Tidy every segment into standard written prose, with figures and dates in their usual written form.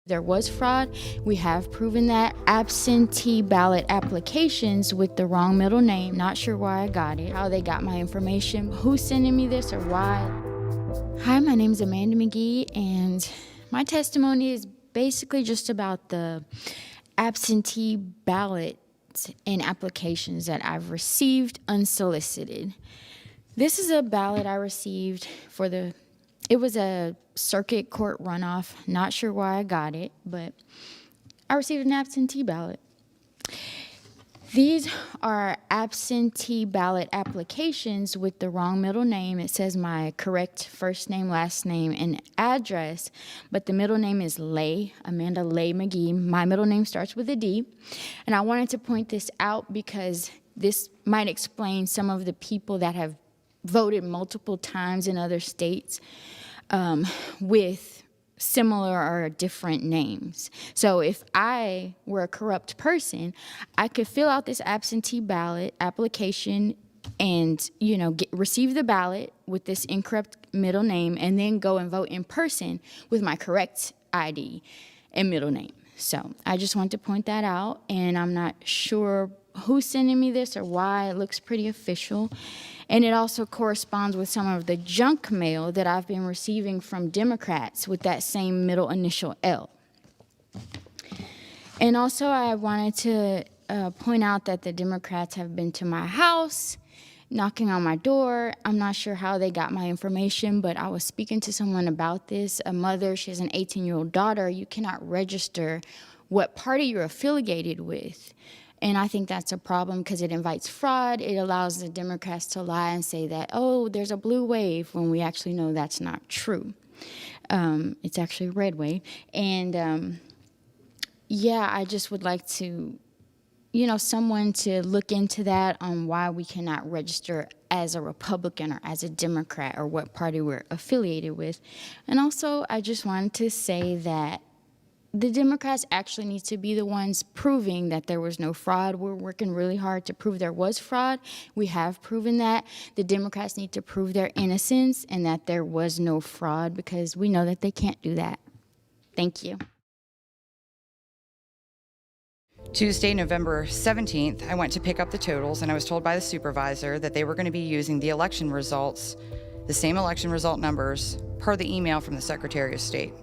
There was fraud. We have proven that. Absentee ballot applications with the wrong middle name. Not sure why I got it, how they got my information, who's sending me this or why. Hi, my name is Amanda McGee, and my testimony is basically just about the absentee ballot and applications that I've received unsolicited. This is a ballot I received it was a circuit court runoff. Not sure why I got it, but I received an absentee ballot. These are absentee ballot applications with the wrong middle name. It says my correct first name, last name, and address, but the middle name is Lay, Amanda Lay McGee. My middle name starts with a D, and I wanted to point this out because this might explain some of the people that have voted multiple times in other states with similar or different names. So if I were a corrupt person, I could fill out this absentee ballot application and, receive the ballot with this incorrect middle name and then go and vote in person with my correct ID and middle name. So I just want to point that out, and I'm not sure who's sending me this or why. It looks pretty official. And it also corresponds with some of the junk mail that I've been receiving from Democrats with that same middle initial L. And also I wanted to point out that the Democrats have been to my house, knocking on my door. I'm not sure how they got my information, but I was speaking to someone about this. A mother, she has an 18-year-old daughter. You cannot register what party you're affiliated with. And I think that's a problem because it invites fraud. It allows the Democrats to lie and say that, oh, there's a blue wave, when we actually know that's not true. It's actually a red wave. And I just would like to, someone to look into that on why we cannot register as a Republican or as a Democrat or what party we're affiliated with. And also, I just wanted to say that the Democrats actually need to be the ones proving that there was no fraud. We're working really hard to prove there was fraud. We have proven that. The Democrats need to prove their innocence and that there was no fraud, because we know that they can't do that. Thank you. Tuesday, November 17th, I went to pick up the totals, and I was told by the supervisor that they were going to be using the election results, the same election result numbers, per the email from the Secretary of State.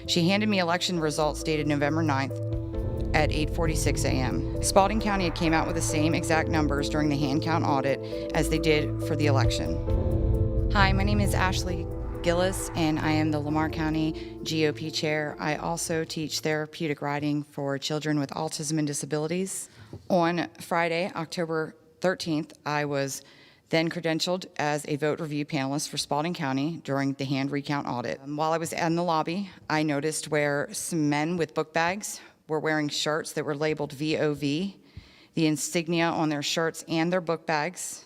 She handed me election results dated November 9th at 8:46 a.m. Spalding County had came out with the same exact numbers during the hand count audit as they did for the election. Hi, my name is Ashley Gilles, and I am the Lamar County GOP chair. I also teach therapeutic riding for children with autism and disabilities. On Friday, October 13th, I was then credentialed as a vote review panelist for Spalding County during the hand recount audit. While I was in the lobby, I noticed where some men with book bags were wearing shirts that were labeled VOV. The insignia on their shirts and their book bags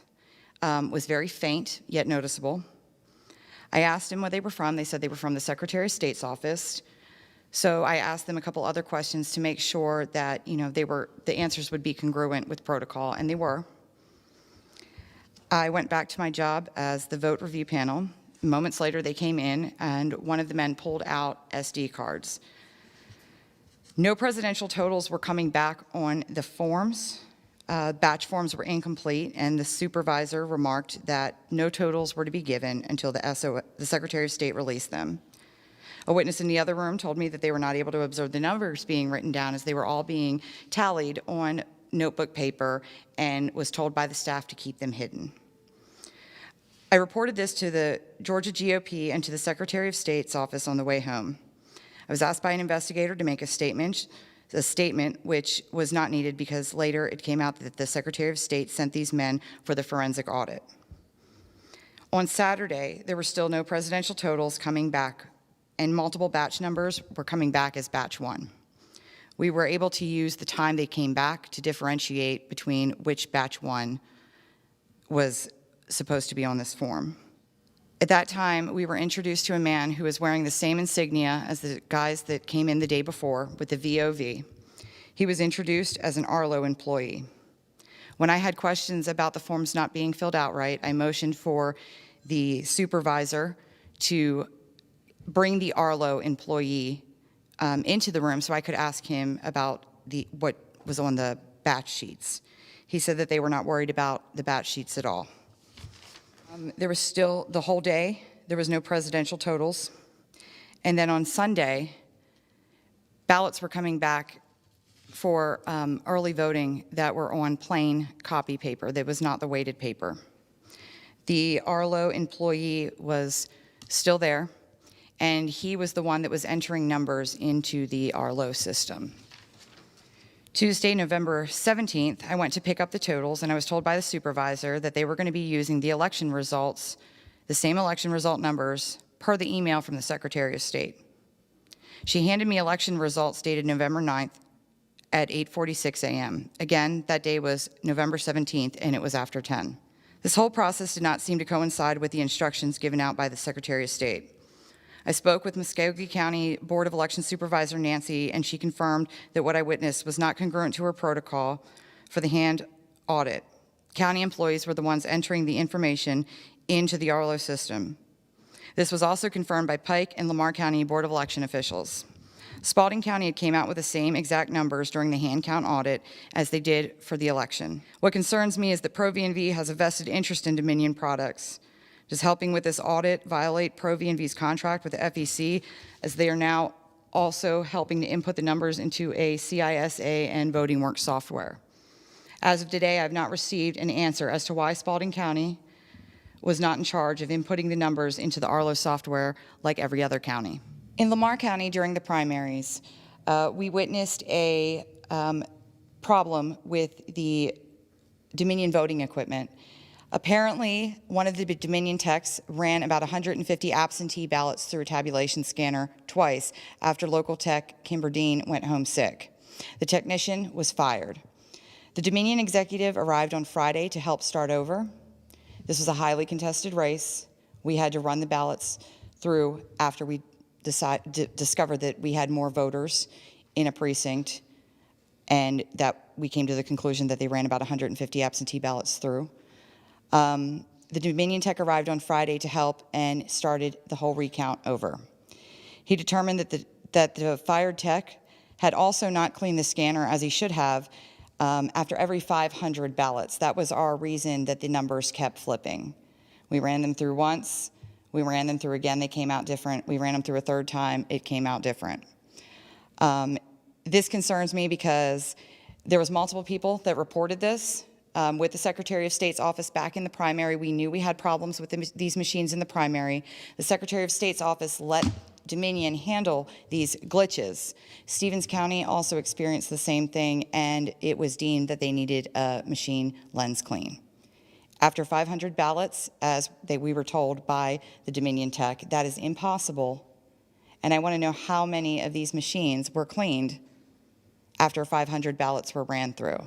was very faint, yet noticeable. I asked them where they were from. They said they were from the Secretary of State's office. So I asked them a couple other questions to make sure that the answers would be congruent with protocol, and they were. I went back to my job as the vote review panel. Moments later, they came in, and one of the men pulled out SD cards. No presidential totals were coming back on the forms. Batch forms were incomplete, and the supervisor remarked that no totals were to be given until the Secretary of State released them. A witness in the other room told me that they were not able to observe the numbers being written down as they were all being tallied on notebook paper, and was told by the staff to keep them hidden. I reported this to the Georgia GOP and to the Secretary of State's office on the way home. I was asked by an investigator to make a statement which was not needed because later it came out that the Secretary of State sent these men for the forensic audit. On Saturday, there were still no presidential totals coming back, and multiple batch numbers were coming back as batch one. We were able to use the time they came back to differentiate between which batch one was supposed to be on this form. At that time, we were introduced to a man who was wearing the same insignia as the guys that came in the day before with the VOV. He was introduced as an Arlo employee. When I had questions about the forms not being filled out right, I motioned for the supervisor to bring the Arlo employee into the room so I could ask him about what was on the batch sheets. He said that they were not worried about the batch sheets at all. There was still, the whole day, there was no presidential totals. And then on Sunday, ballots were coming back for early voting that were on plain copy paper. That was not the weighted paper. The Arlo employee was still there, and he was the one that was entering numbers into the Arlo system. Tuesday, November 17th, I went to pick up the totals, and I was told by the supervisor that they were going to be using the election results, the same election result numbers, per the email from the Secretary of State. She handed me election results dated November 9th at 8:46 a.m. Again, that day was November 17th, and it was after 10. This whole process did not seem to coincide with the instructions given out by the Secretary of State. I spoke with Muskogee County Board of Election Supervisor Nancy, and she confirmed that what I witnessed was not congruent to her protocol for the hand audit. County employees were the ones entering the information into the Arlo system. This was also confirmed by Pike and Lamar County Board of Election officials. Spalding County had came out with the same exact numbers during the hand count audit as they did for the election. What concerns me is that ProVNV has a vested interest in Dominion products. Does helping with this audit violate ProVNV's contract with the FEC, as they are now also helping to input the numbers into a CISA and Voting Works software? As of today, I have not received an answer as to why Spalding County was not in charge of inputting the numbers into the Arlo software like every other county. In Lamar County during the primaries, we witnessed a problem with the Dominion voting equipment. Apparently, one of the Dominion techs ran about 150 absentee ballots through a tabulation scanner twice after local tech Kimber Dean went home sick. The technician was fired. The Dominion executive arrived on Friday to help start over. This was a highly contested race. We had to run the ballots through after we discovered that we had more voters in a precinct, and that we came to the conclusion that they ran about 150 absentee ballots through. The Dominion tech arrived on Friday to help and started the whole recount over. He determined that the fired tech had also not cleaned the scanner as he should have after every 500 ballots. That was our reason that the numbers kept flipping. We ran them through once, we ran them through again, they came out different. We ran them through a third time, it came out different. This concerns me because there was multiple people that reported this. With the Secretary of State's office back in the primary, we knew we had problems with these machines in the primary. The Secretary of State's office let Dominion handle these glitches. Stevens County also experienced the same thing, and it was deemed that they needed a machine lens clean. After 500 ballots, as we were told by the Dominion tech, that is impossible, and I want to know how many of these machines were cleaned after 500 ballots were ran through.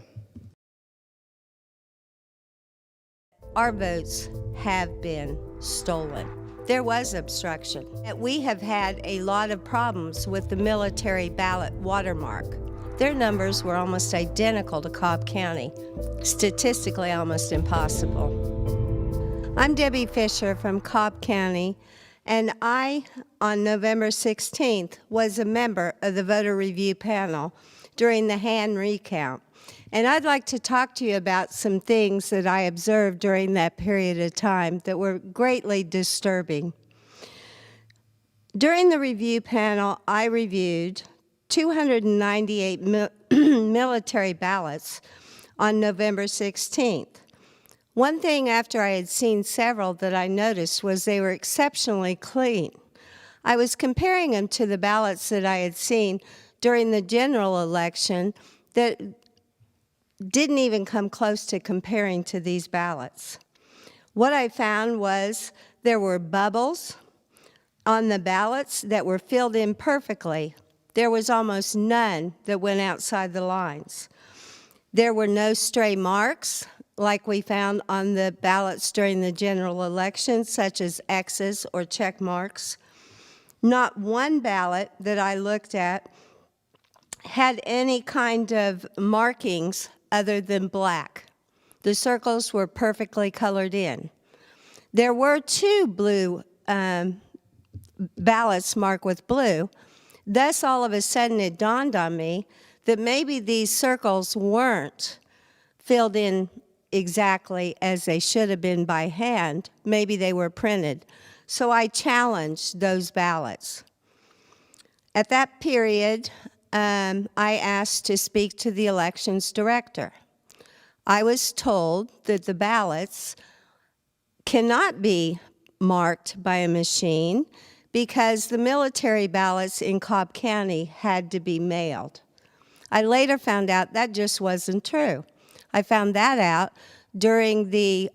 Our votes have been stolen. There was obstruction. We have had a lot of problems with the military ballot watermark. Their numbers were almost identical to Cobb County, statistically almost impossible. I'm Debbie Fisher from Cobb County, and I, on November 16th, was a member of the voter review panel during the hand recount. And I'd like to talk to you about some things that I observed during that period of time that were greatly disturbing. During the review panel, I reviewed 298 military ballots on November 16th. One thing after I had seen several that I noticed was they were exceptionally clean. I was comparing them to the ballots that I had seen during the general election that didn't even come close to comparing to these ballots. What I found was there were bubbles on the ballots that were filled in perfectly. There was almost none that went outside the lines. There were no stray marks like we found on the ballots during the general election, such as X's or check marks. Not one ballot that I looked at had any kind of markings other than black. The circles were perfectly colored in. There were two blue ballots marked with blue, Thus, all of a sudden, it dawned on me that maybe these circles weren't filled in exactly as they should have been by hand. Maybe they were printed. So I challenged those ballots. At that period, I asked to speak to the elections director. I was told that the ballots cannot be marked by a machine because the military ballots in Cobb County had to be mailed. I later found out that just wasn't true. I found that out during the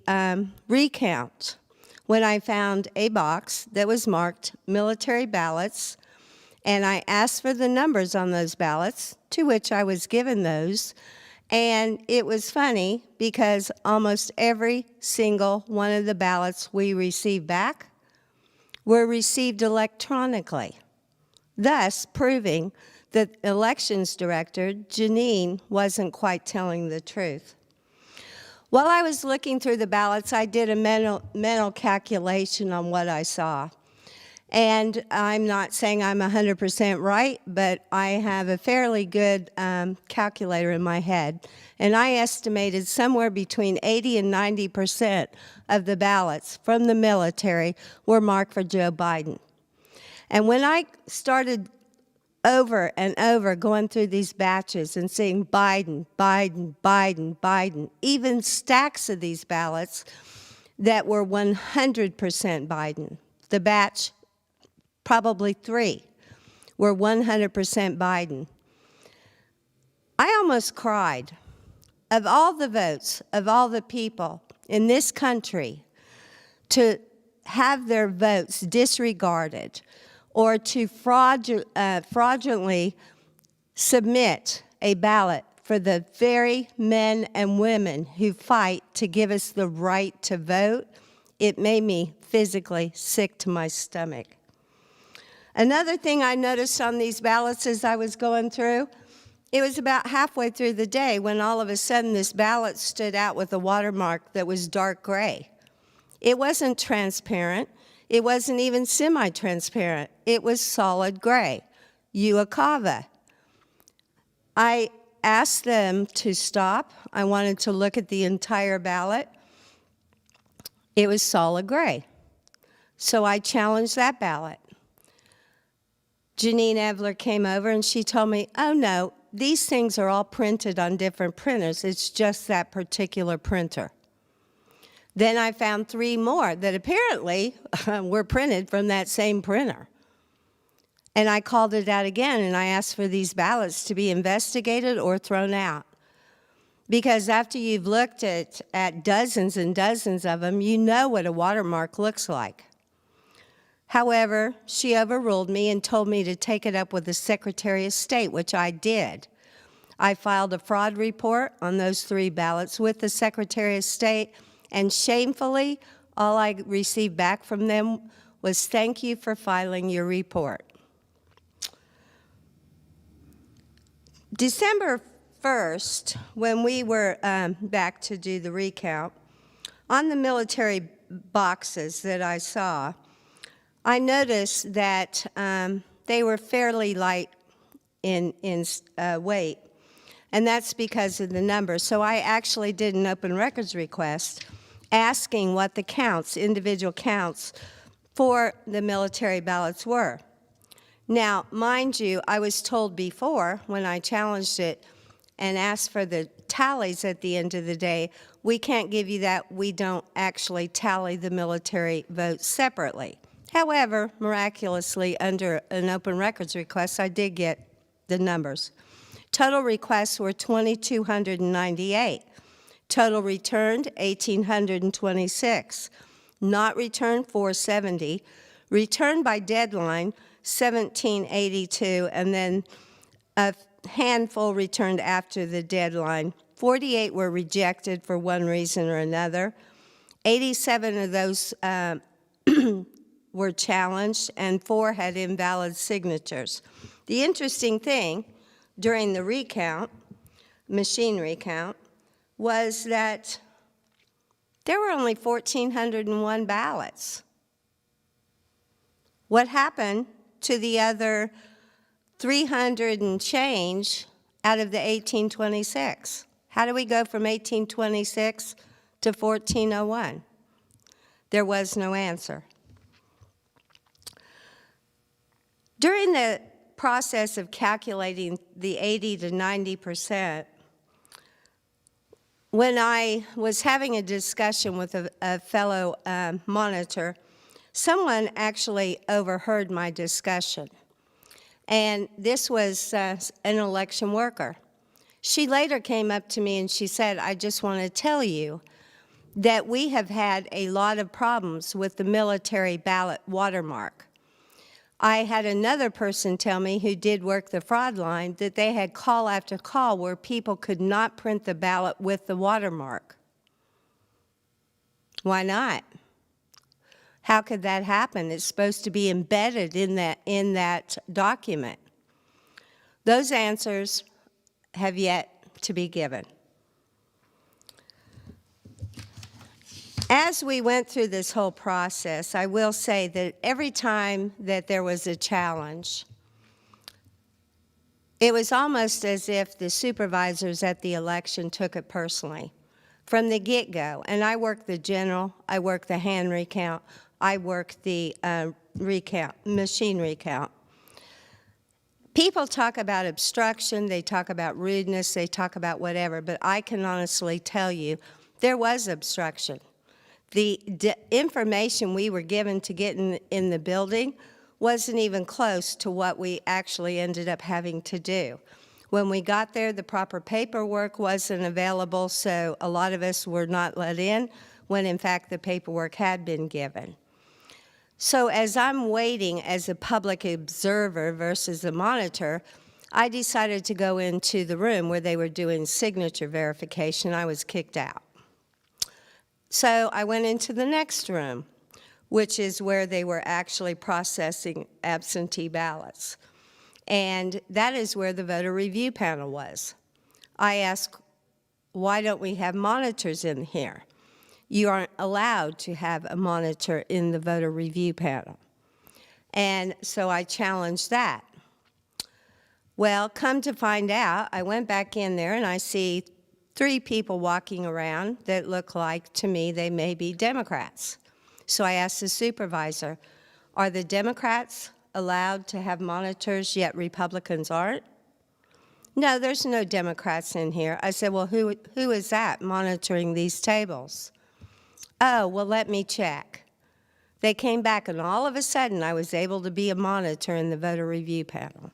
recount when I found a box that was marked military ballots, and I asked for the numbers on those ballots, to which I was given those. And it was funny because almost every single one of the ballots we received back were received electronically, thus proving that elections director, Janine, wasn't quite telling the truth. While I was looking through the ballots, I did a mental calculation on what I saw. And I'm not saying I'm 100% right, but I have a fairly good calculator in my head. And I estimated somewhere between 80 and 90% of the ballots from the military were marked for Joe Biden. And when I started over and over going through these batches and seeing Biden, Biden, Biden, Biden, even stacks of these ballots that were 100% Biden, the batch probably 3 were 100% Biden. I almost cried. Of all the votes, of all the people in this country, to have their votes disregarded or to fraudulently submit a ballot for the very men and women who fight to give us the right to vote, it made me physically sick to my stomach. Another thing I noticed on these ballots as I was going through, it was about halfway through the day when all of a sudden this ballot stood out with a watermark that was dark gray. It wasn't transparent. It wasn't even semi-transparent. It was solid gray, Uakava. I asked them to stop. I wanted to look at the entire ballot. It was solid gray. So I challenged that ballot. Janine Evler came over and she told me, oh no, these things are all printed on different printers. It's just that particular printer. Then I found 3 more that apparently were printed from that same printer. And I called it out again and I asked for these ballots to be investigated or thrown out. Because after you've looked at dozens and dozens of them, you know what a watermark looks like. However, she overruled me and told me to take it up with the Secretary of State, which I did. I filed a fraud report on those 3 ballots with the Secretary of State, and shamefully, all I received back from them was, thank you for filing your report. December 1st, when we were back to do the recount, on the military boxes that I saw, I noticed that they were fairly light in weight, and that's because of the numbers. So I actually did an open records request asking what the counts, individual counts, for the military ballots were. Now, mind you, I was told before when I challenged it and asked for the tallies at the end of the day, we can't give you that. We don't actually tally the military votes separately. However, miraculously, under an open records request, I did get the numbers. Total requests were 2,298. Total returned, 1,826. Not returned, 470. Returned by deadline, 1,782. And then a handful returned after the deadline. 48 were rejected for one reason or another. 87 of those were challenged, and 4 had invalid signatures. The interesting thing during the recount, machine recount, was that there were only 1,401 ballots. What happened to the other 300 and change out of the 1826. How do we go from 1826 to 1401? There was no answer. During the process of calculating the 80 to 90%, when I was having a discussion with a fellow monitor, someone actually overheard my discussion. And this was an election worker. She later came up to me and she said, I just want to tell you that we have had a lot of problems with the military ballot watermark. I had another person tell me who did work the fraud line that they had call after call where people could not print the ballot with the watermark. Why not? How could that happen? It's supposed to be embedded in that document. Those answers have yet to be given. As we went through this whole process, I will say that every time that there was a challenge, it was almost as if the supervisors at the election took it personally from the get-go. And I worked the general, I worked the hand recount, I worked the machine recount. People talk about obstruction, they talk about rudeness, they talk about whatever, but I can honestly tell you there was obstruction. The information we were given to get in the building wasn't even close to what we actually ended up having to do. When we got there, the proper paperwork wasn't available, so a lot of us were not let in when, in fact, the paperwork had been given. So as I'm waiting as a public observer versus a monitor, I decided to go into the room where they were doing signature verification. I was kicked out. So I went into the next room, which is where they were actually processing absentee ballots. And that is where the voter review panel was. I asked, why don't we have monitors in here? You aren't allowed to have a monitor in the voter review panel. And so I challenged that. Well, come to find out, I went back in there and I see 3 people walking around that look like, to me, they may be Democrats. So I asked the supervisor, are the Democrats allowed to have monitors, yet Republicans aren't? No, there's no Democrats in here. I said, well, who is that monitoring these tables? Oh, well, let me check. They came back, and all of a sudden, I was able to be a monitor in the voter review panel.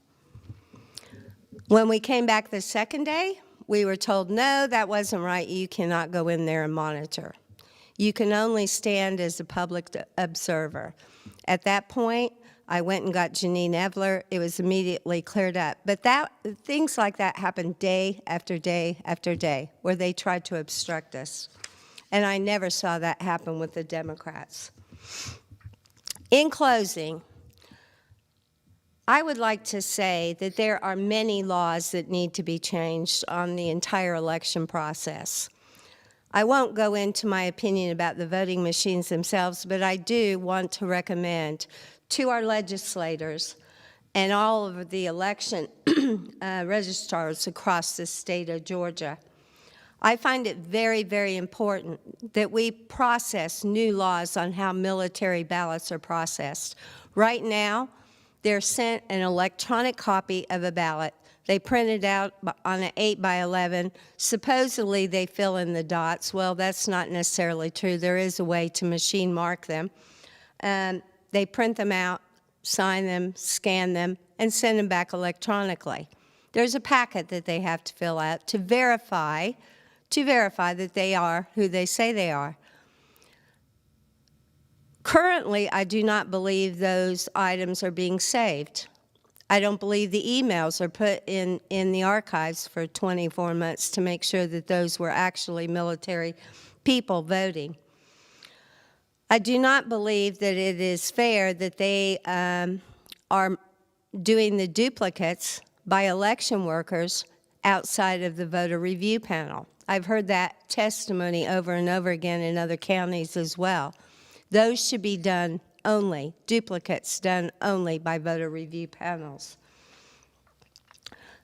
When we came back the second day, we were told, no, that wasn't right. You cannot go in there and monitor. You can only stand as a public observer. At that point, I went and got Janine Evler. It was immediately cleared up. But things like that happened day after day after day, where they tried to obstruct us. And I never saw that happen with the Democrats. In closing, I would like to say that there are many laws that need to be changed on the entire election process. I won't go into my opinion about the voting machines themselves, but I do want to recommend to our legislators and all of the election registrars across the state of Georgia, I find it very, very important that we process new laws on how military ballots are processed. Right now, they're sent an electronic copy of a ballot. They print it out on an 8x11. Supposedly, they fill in the dots. Well, that's not necessarily true. There is a way to machine mark them. They print them out, sign them, scan them, and send them back electronically. There's a packet that they have to fill out to verify that they are who they say they are. Currently, I do not believe those items are being saved. I don't believe the emails are put in the archives for 24 months to make sure that those were actually military people voting. I do not believe that it is fair that they are doing the duplicates by election workers outside of the voter review panel. I've heard that testimony over and over again in other counties as well. Those should be done only, duplicates done only by voter review panels.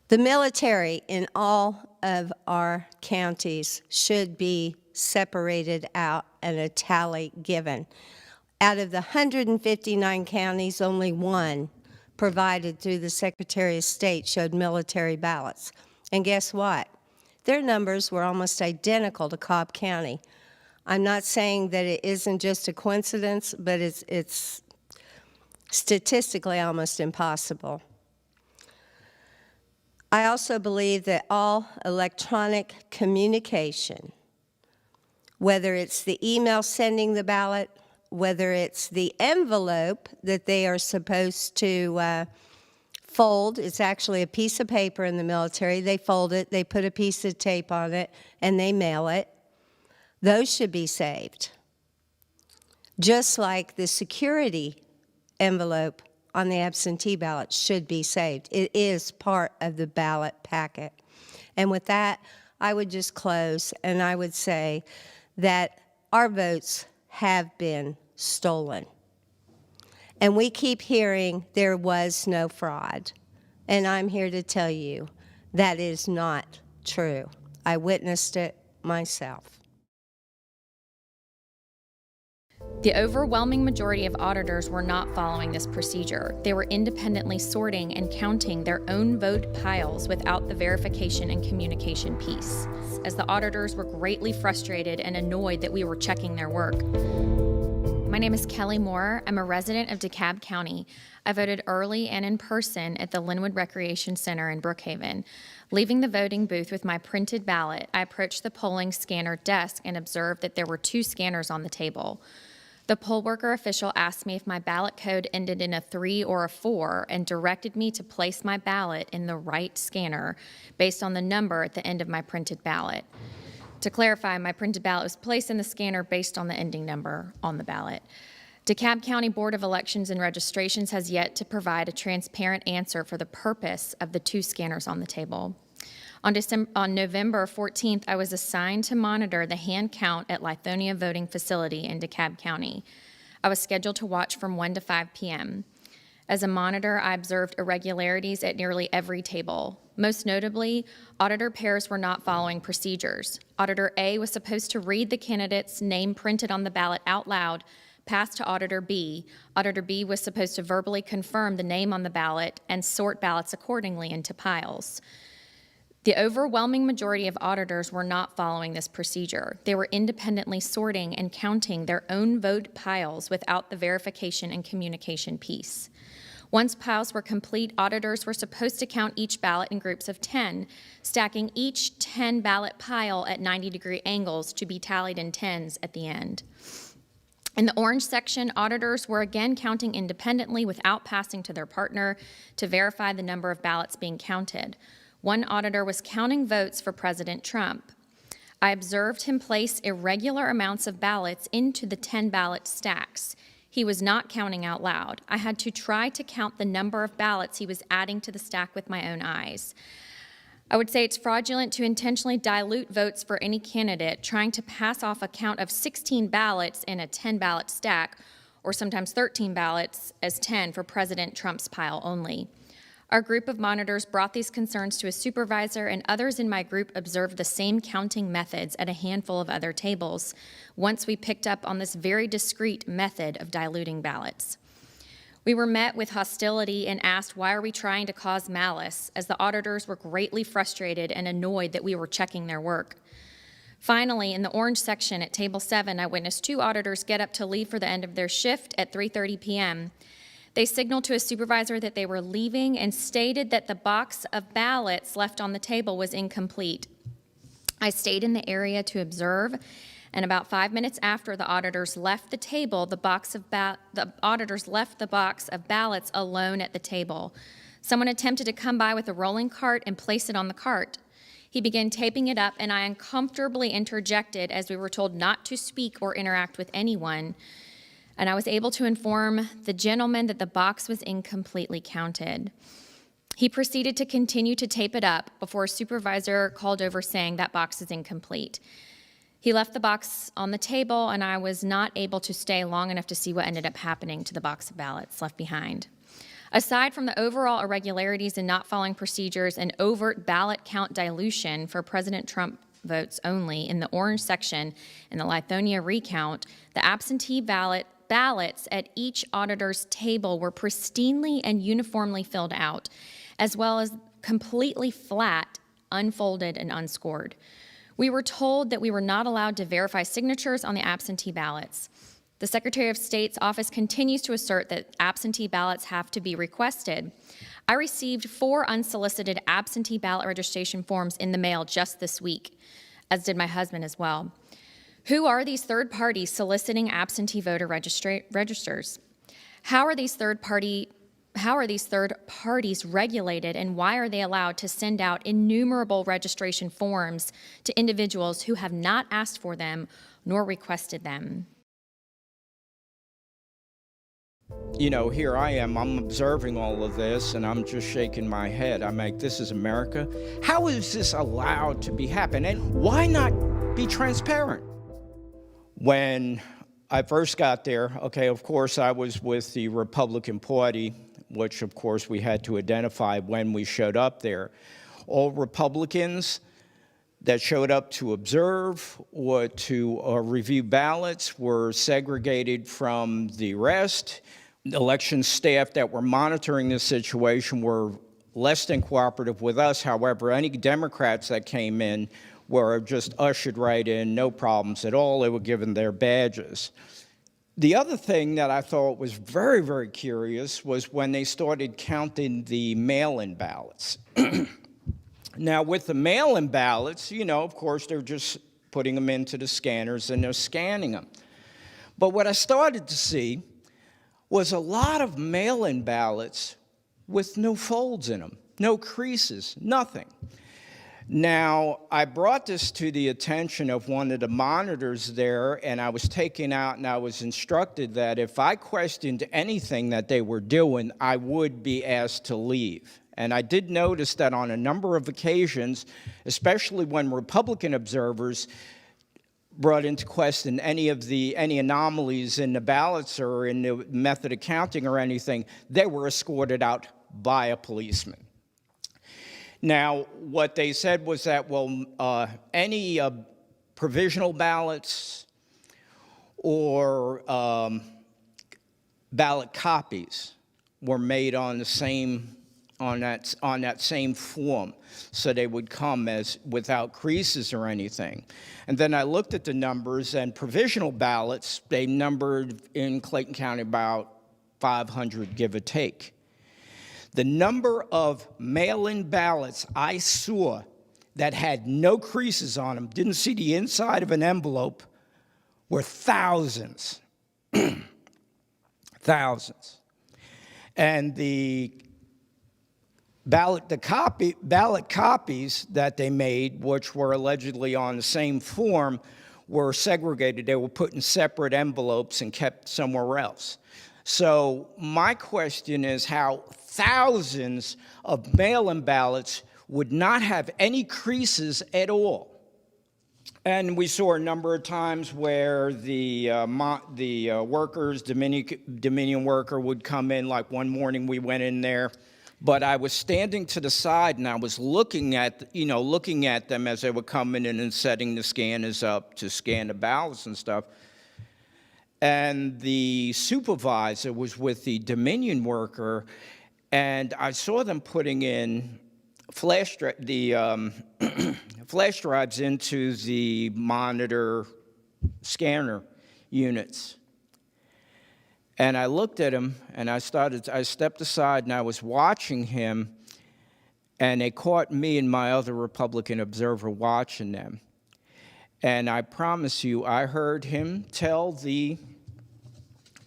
The military in all of our counties should be separated out and a tally given. Out of the 159 counties, only one provided through the Secretary of State showed military ballots. And guess what? Their numbers were almost identical to Cobb County. I'm not saying that it isn't just a coincidence, but it's statistically almost impossible. I also believe that all electronic communication, whether it's the email sending the ballot, whether it's the envelope that they are supposed to fold, it's actually a piece of paper in the military, they fold it, they put a piece of tape on it, and they mail it, those should be saved. Just like the security envelope on the absentee ballot should be saved. It is part of the ballot packet. And with that, I would just close and I would say that our votes have been stolen. And we keep hearing there was no fraud. And I'm here to tell you that is not true. I witnessed it myself. The overwhelming majority of auditors were not following this procedure. They were independently sorting and counting their own vote piles without the verification and communication piece, as the auditors were greatly frustrated and annoyed that we were checking their work. My name is Kelly Moore. I'm a resident of DeKalb County. I voted early and in person at the Linwood Recreation Center in Brookhaven. Leaving the voting booth with my printed ballot, I approached the polling scanner desk and observed that there were 2 scanners on the table. The poll worker official asked me if my ballot code ended in a 3 or a 4 and directed me to place my ballot in the right scanner based on the number at the end of my printed ballot. To clarify, my printed ballot was placed in the scanner based on the ending number on the ballot. DeKalb County Board of Elections and Registrations has yet to provide a transparent answer for the purpose of the 2 scanners on the table. On November 14th, I was assigned to monitor the hand count at Lithonia Voting Facility in DeKalb County. I was scheduled to watch from 1 to 5 p.m. As a monitor, I observed irregularities at nearly every table. Most notably, auditor pairs were not following procedures. Auditor A was supposed to read the candidate's name printed on the ballot out loud, pass to Auditor B. Auditor B was supposed to verbally confirm the name on the ballot and sort ballots accordingly into piles. The overwhelming majority of auditors were not following this procedure. They were independently sorting and counting their own vote piles without the verification and communication piece. Once piles were complete, auditors were supposed to count each ballot in groups of 10, stacking each 10-ballot pile at 90-degree angles to be tallied in tens at the end. In the orange section, auditors were again counting independently without passing to their partner to verify the number of ballots being counted. One auditor was counting votes for President Trump. I observed him place irregular amounts of ballots into the 10-ballot stacks. He was not counting out loud. I had to try to count the number of ballots he was adding to the stack with my own eyes. I would say it's fraudulent to intentionally dilute votes for any candidate trying to pass off a count of 16 ballots in a 10-ballot stack, or sometimes 13 ballots as 10 for President Trump's pile only. Our group of monitors brought these concerns to a supervisor, and others in my group observed the same counting methods at a handful of other tables once we picked up on this very discreet method of diluting ballots. We were met with hostility and asked, why are we trying to cause malice, as the auditors were greatly frustrated and annoyed that we were checking their work. Finally, in the orange section at table 7, I witnessed 2 auditors get up to leave for the end of their shift at 3:30 p.m. They signaled to a supervisor that they were leaving and stated that the box of ballots left on the table was incomplete. I stayed in the area to observe, and about 5 minutes after the auditors left the table, the auditors left the box of ballots alone at the table. Someone attempted to come by with a rolling cart and place it on the cart. He began taping it up, and I uncomfortably interjected as we were told not to speak or interact with anyone. And I was able to inform the gentleman that the box was incompletely counted. He proceeded to continue to tape it up before a supervisor called over saying that box is incomplete. He left the box on the table, and I was not able to stay long enough to see what ended up happening to the box of ballots left behind. Aside from the overall irregularities in not following procedures and overt ballot count dilution for President Trump votes only in the orange section in the Lithonia recount, the absentee ballots at each auditor's table were pristinely and uniformly filled out, as well as completely flat, unfolded, and unscored. We were told that we were not allowed to verify signatures on the absentee ballots. The Secretary of State's office continues to assert that absentee ballots have to be requested. I received 4 unsolicited absentee ballot registration forms in the mail just this week, as did my husband as well. Who are these third parties soliciting absentee voter registers? How are these third parties regulated, and why are they allowed to send out innumerable registration forms to individuals who have not asked for them nor requested them? You know, here I am, I'm observing all of this, and I'm just shaking my head. I'm like, this is America? How is this allowed to be happening? And why not be transparent? When I first got there, okay, of course, I was with the Republican Party, which, of course, we had to identify when we showed up there. All Republicans that showed up to observe or to review ballots were segregated from the rest. Election staff that were monitoring this situation were less than cooperative with us. However, any Democrats that came in were just ushered right in, no problems at all. They were given their badges. The other thing that I thought was very, very curious was when they started counting the mail-in ballots. Now, with the mail-in ballots, you know, of course, they're just putting them into the scanners and they're scanning them. But what I started to see was a lot of mail-in ballots with no folds in them, no creases, nothing. Now, I brought this to the attention of one of the monitors there, and I was taken out and I was instructed that if I questioned anything that they were doing, I would be asked to leave. And I did notice that on a number of occasions, especially when Republican observers brought into question any anomalies in the ballots or in the method of counting or anything, they were escorted out by a policeman. Now, what they said was that, well, any provisional ballots or ballot copies were made on the same on that same form, so they would come as without creases or anything. And then I looked at the numbers, and provisional ballots, they numbered in Clayton County about 500, give or take. The number of mail-in ballots I saw that had no creases on them, didn't see the inside of an envelope, were thousands. Thousands. And the ballot copies that they made, which were allegedly on the same form, were segregated. They were put in separate envelopes and kept somewhere else. So my question is how thousands of mail-in ballots would not have any creases at all. And we saw a number of times where the workers, Dominion worker would come in, like one morning we went in there, but I was standing to the side and I was looking at them as they were coming in and setting the scanners up to scan the ballots and stuff. And the supervisor was with the Dominion worker, and I saw them putting in flash drives into the monitor scanner units. And I looked at him, and I stepped aside, and I was watching him, and they caught me and my other Republican observer watching them. And I promise you, I heard him tell the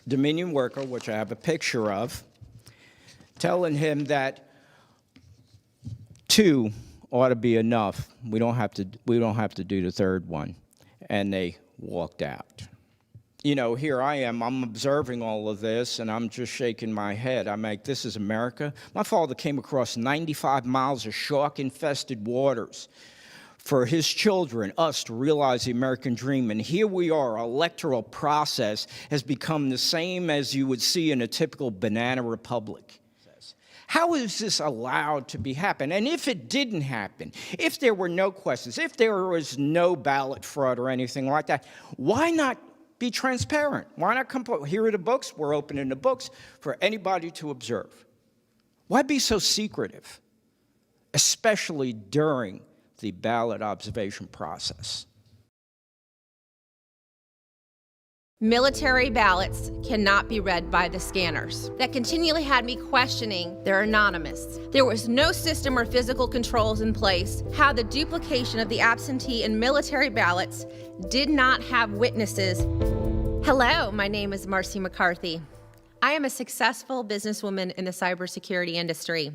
Dominion worker, which I have a picture of, telling him that 2 ought to be enough. We don't have to do the third one. And they walked out. You know, here I am, I'm observing all of this, and I'm just shaking my head. I'm like, this is America? My father came across 95 miles of shark-infested waters for his children, us, to realize the American dream. And here we are, our electoral process has become the same as you would see in a typical banana republic. How is this allowed to be happen? And if it didn't happen, if there were no questions, if there was no ballot fraud or anything like that, why not be transparent? Why not come, here are the books, we're opening the books for anybody to observe? Why be so secretive, especially during the ballot observation process? Military ballots cannot be read by the scanners. That continually had me questioning they're anonymous. There was no system or physical controls in place. How the duplication of the absentee and military ballots did not have witnesses. Hello, my name is Marci McCarthy. I am a successful businesswoman in the cybersecurity industry.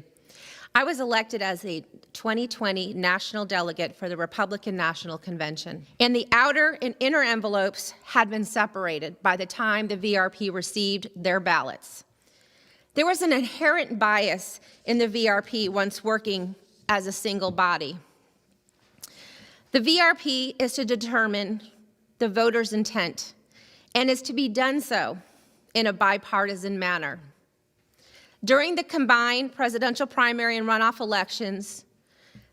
I was elected as a 2020 national delegate for the Republican National Convention, and the outer and inner envelopes had been separated by the time the VRP received their ballots. There was an inherent bias in the VRP once working as a single body. The VRP is to determine the voter's intent and is to be done so in a bipartisan manner. During the combined presidential primary and runoff elections,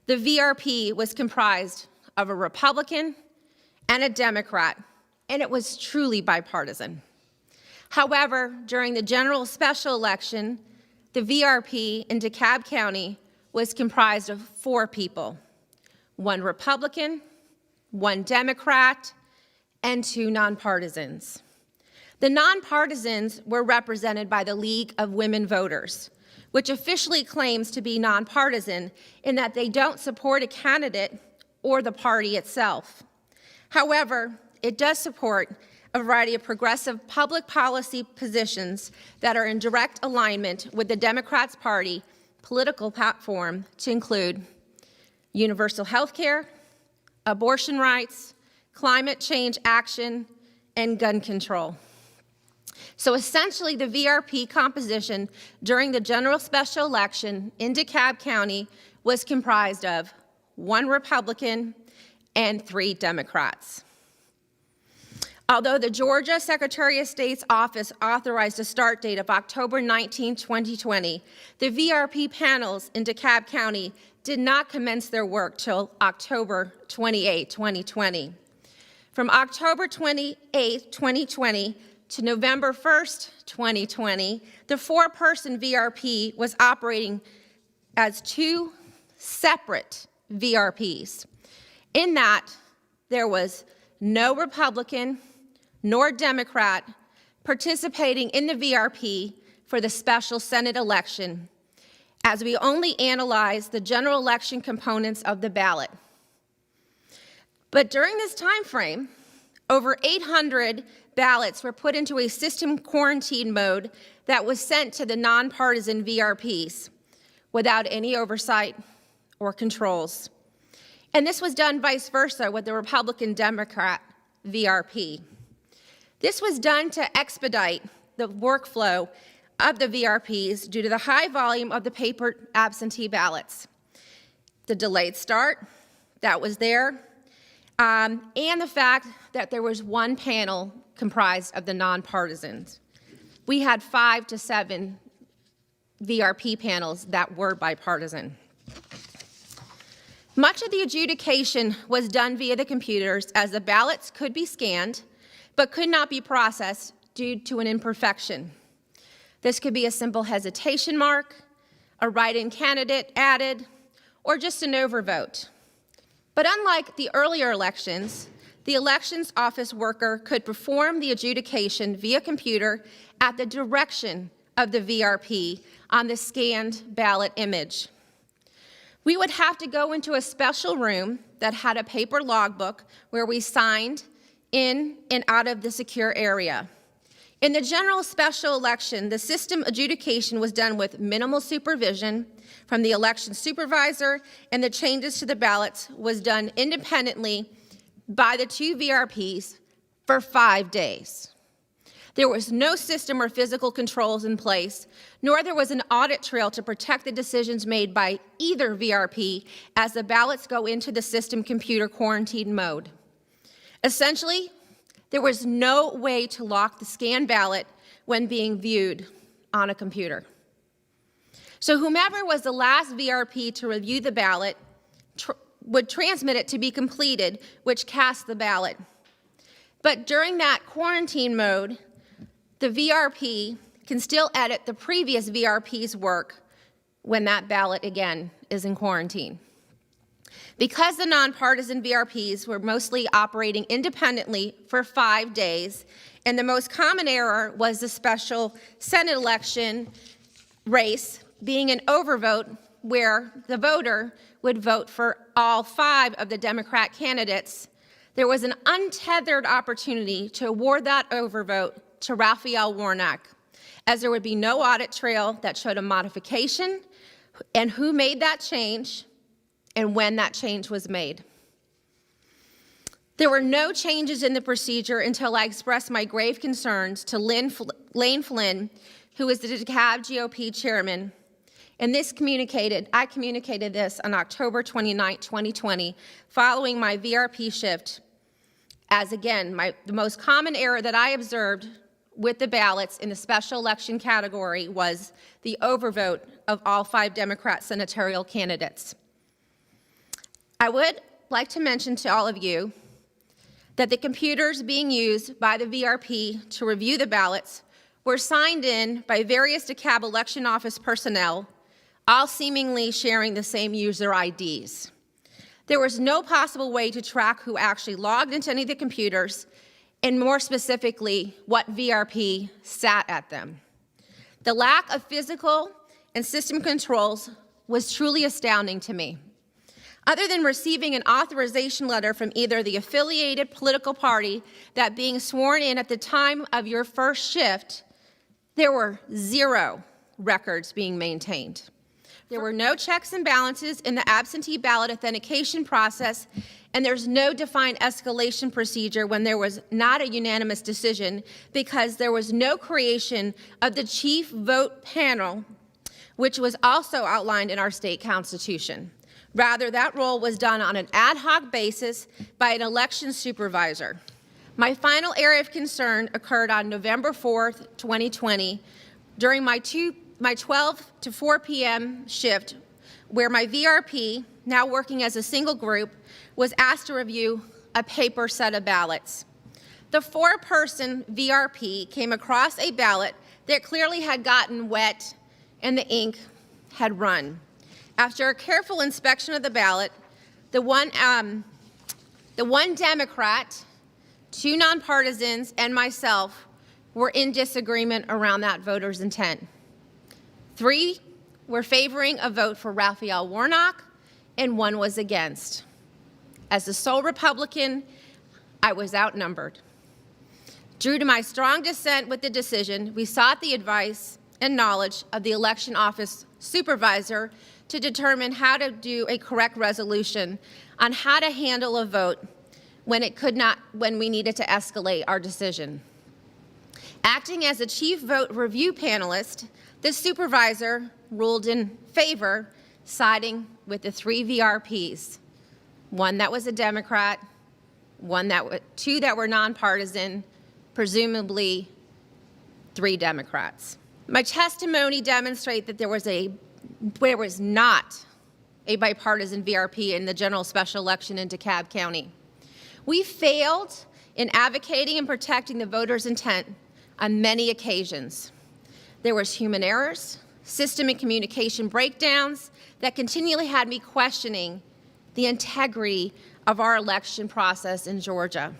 the VRP was comprised of a Republican and a Democrat, and it was truly bipartisan. However, during the general special election, the VRP in DeKalb County was comprised of 4 people, 1 Republican, 1 Democrat, and 2 nonpartisans. The nonpartisans were represented by the League of Women Voters, which officially claims to be nonpartisan in that they don't support a candidate or the party itself. However, it does support a variety of progressive public policy positions that are in direct alignment with the Democrats' party political platform, to include universal health care, abortion rights, climate change action, and gun control. So essentially, the VRP composition during the general special election in DeKalb County was comprised of 1 Republican and 3 Democrats. Although the Georgia Secretary of State's office authorized a start date of October 19, 2020, the VRP panels in DeKalb County did not commence their work till October 28, 2020. From October 28, 2020 to November 1st, 2020, the 4-person VRP was operating as 2 separate VRPs. In that, there was no Republican nor Democrat participating in the VRP for the special Senate election, as we only analyzed the general election components of the ballot. But during this time frame, over 800 ballots were put into a system quarantine mode that was sent to the nonpartisan VRPs without any oversight or controls. And this was done vice versa with the Republican-Democrat VRP. This was done to expedite the workflow of the VRPs due to the high volume of the paper absentee ballots. The delayed start that was there, and the fact that there was 1 panel comprised of the nonpartisans. We had 5 to 7 VRP panels that were bipartisan. Much of the adjudication was done via the computers, as the ballots could be scanned but could not be processed due to an imperfection. This could be a simple hesitation mark, a write-in candidate added, or just an overvote. But unlike the earlier elections, the elections office worker could perform the adjudication via computer at the direction of the VRP on the scanned ballot image. We would have to go into a special room that had a paper logbook where we signed in and out of the secure area. In the general special election, the system adjudication was done with minimal supervision from the election supervisor, and the changes to the ballots was done independently by the 2 VRPs for 5 days. There was no system or physical controls in place, nor there was an audit trail to protect the decisions made by either VRP as the ballots go into the system computer quarantine mode. Essentially, there was no way to lock the scanned ballot when being viewed on a computer. So whomever was the last VRP to review the ballot would transmit it to be completed, which cast the ballot. But during that quarantine mode, the VRP can still edit the previous VRP's work when that ballot, again, is in quarantine. Because the nonpartisan VRPs were mostly operating independently for 5 days, and the most common error was the special Senate election race being an overvote where the voter would vote for all 5 of the Democrat candidates, there was an untethered opportunity to award that overvote to Raphael Warnock, as there would be no audit trail that showed a modification and who made that change and when that change was made. There were no changes in the procedure until I expressed my grave concerns to Lane Flynn, who is the DeKalb GOP chairman, and I communicated this on October 29, 2020, following my VRP shift, as again, the most common error that I observed with the ballots in the special election category was the overvote of all 5 Democrat senatorial candidates. I would like to mention to all of you that the computers being used by the VRP to review the ballots were signed in by various DeKalb election office personnel, all seemingly sharing the same user IDs. There was no possible way to track who actually logged into any of the computers, and more specifically, what VRP sat at them. The lack of physical and system controls was truly astounding to me. Other than receiving an authorization letter from either the affiliated political party that being sworn in at the time of your first shift, there were 0 records being maintained. There were no checks and balances in the absentee ballot authentication process, and there's no defined escalation procedure when there was not a unanimous decision, because there was no creation of the chief vote panel, which was also outlined in our state constitution. Rather, that role was done on an ad hoc basis by an election supervisor. My final area of concern occurred on November 4th, 2020, during my 12 to 4 p.m. shift, where my VRP, now working as a single group, was asked to review a paper set of ballots. The 4-person VRP came across a ballot that clearly had gotten wet and the ink had run. After a careful inspection of the ballot, the one Democrat, 2 nonpartisans, and myself were in disagreement around that voter's intent. 3 were favoring a vote for Raphael Warnock, and 1 was against. As the sole Republican, I was outnumbered. Due to my strong dissent with the decision, we sought the advice and knowledge of the election office supervisor to determine how to do a correct resolution on how to handle a vote when we needed to escalate our decision. Acting as a chief vote review panelist, the supervisor ruled in favor, siding with the 3 VRPs, 1 that was a Democrat, 2 that were nonpartisan, presumably 3 Democrats. My testimony demonstrates that there was not a bipartisan VRP in the general special election in DeKalb County. We failed in advocating and protecting the voters' intent on many occasions. There was human errors, system and communication breakdowns that continually had me questioning the integrity of our election process in Georgia.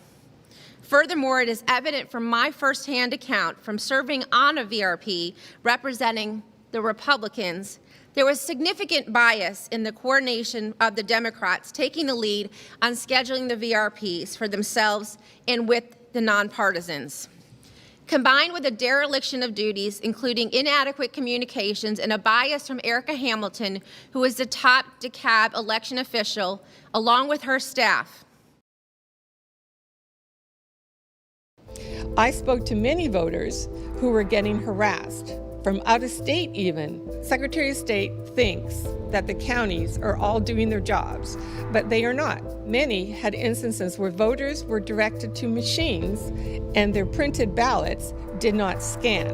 Furthermore, it is evident from my firsthand account from serving on a VRP representing the Republicans, there was significant bias in the coordination of the Democrats taking the lead on scheduling the VRPs for themselves and with the nonpartisans. Combined with a dereliction of duties, including inadequate communications and a bias from Erica Hamilton, who is the top DeKalb election official, along with her staff. I spoke to many voters who were getting harassed, from out of state even. Secretary of State thinks that the counties are all doing their jobs, but they are not. Many had instances where voters were directed to machines and their printed ballots did not scan.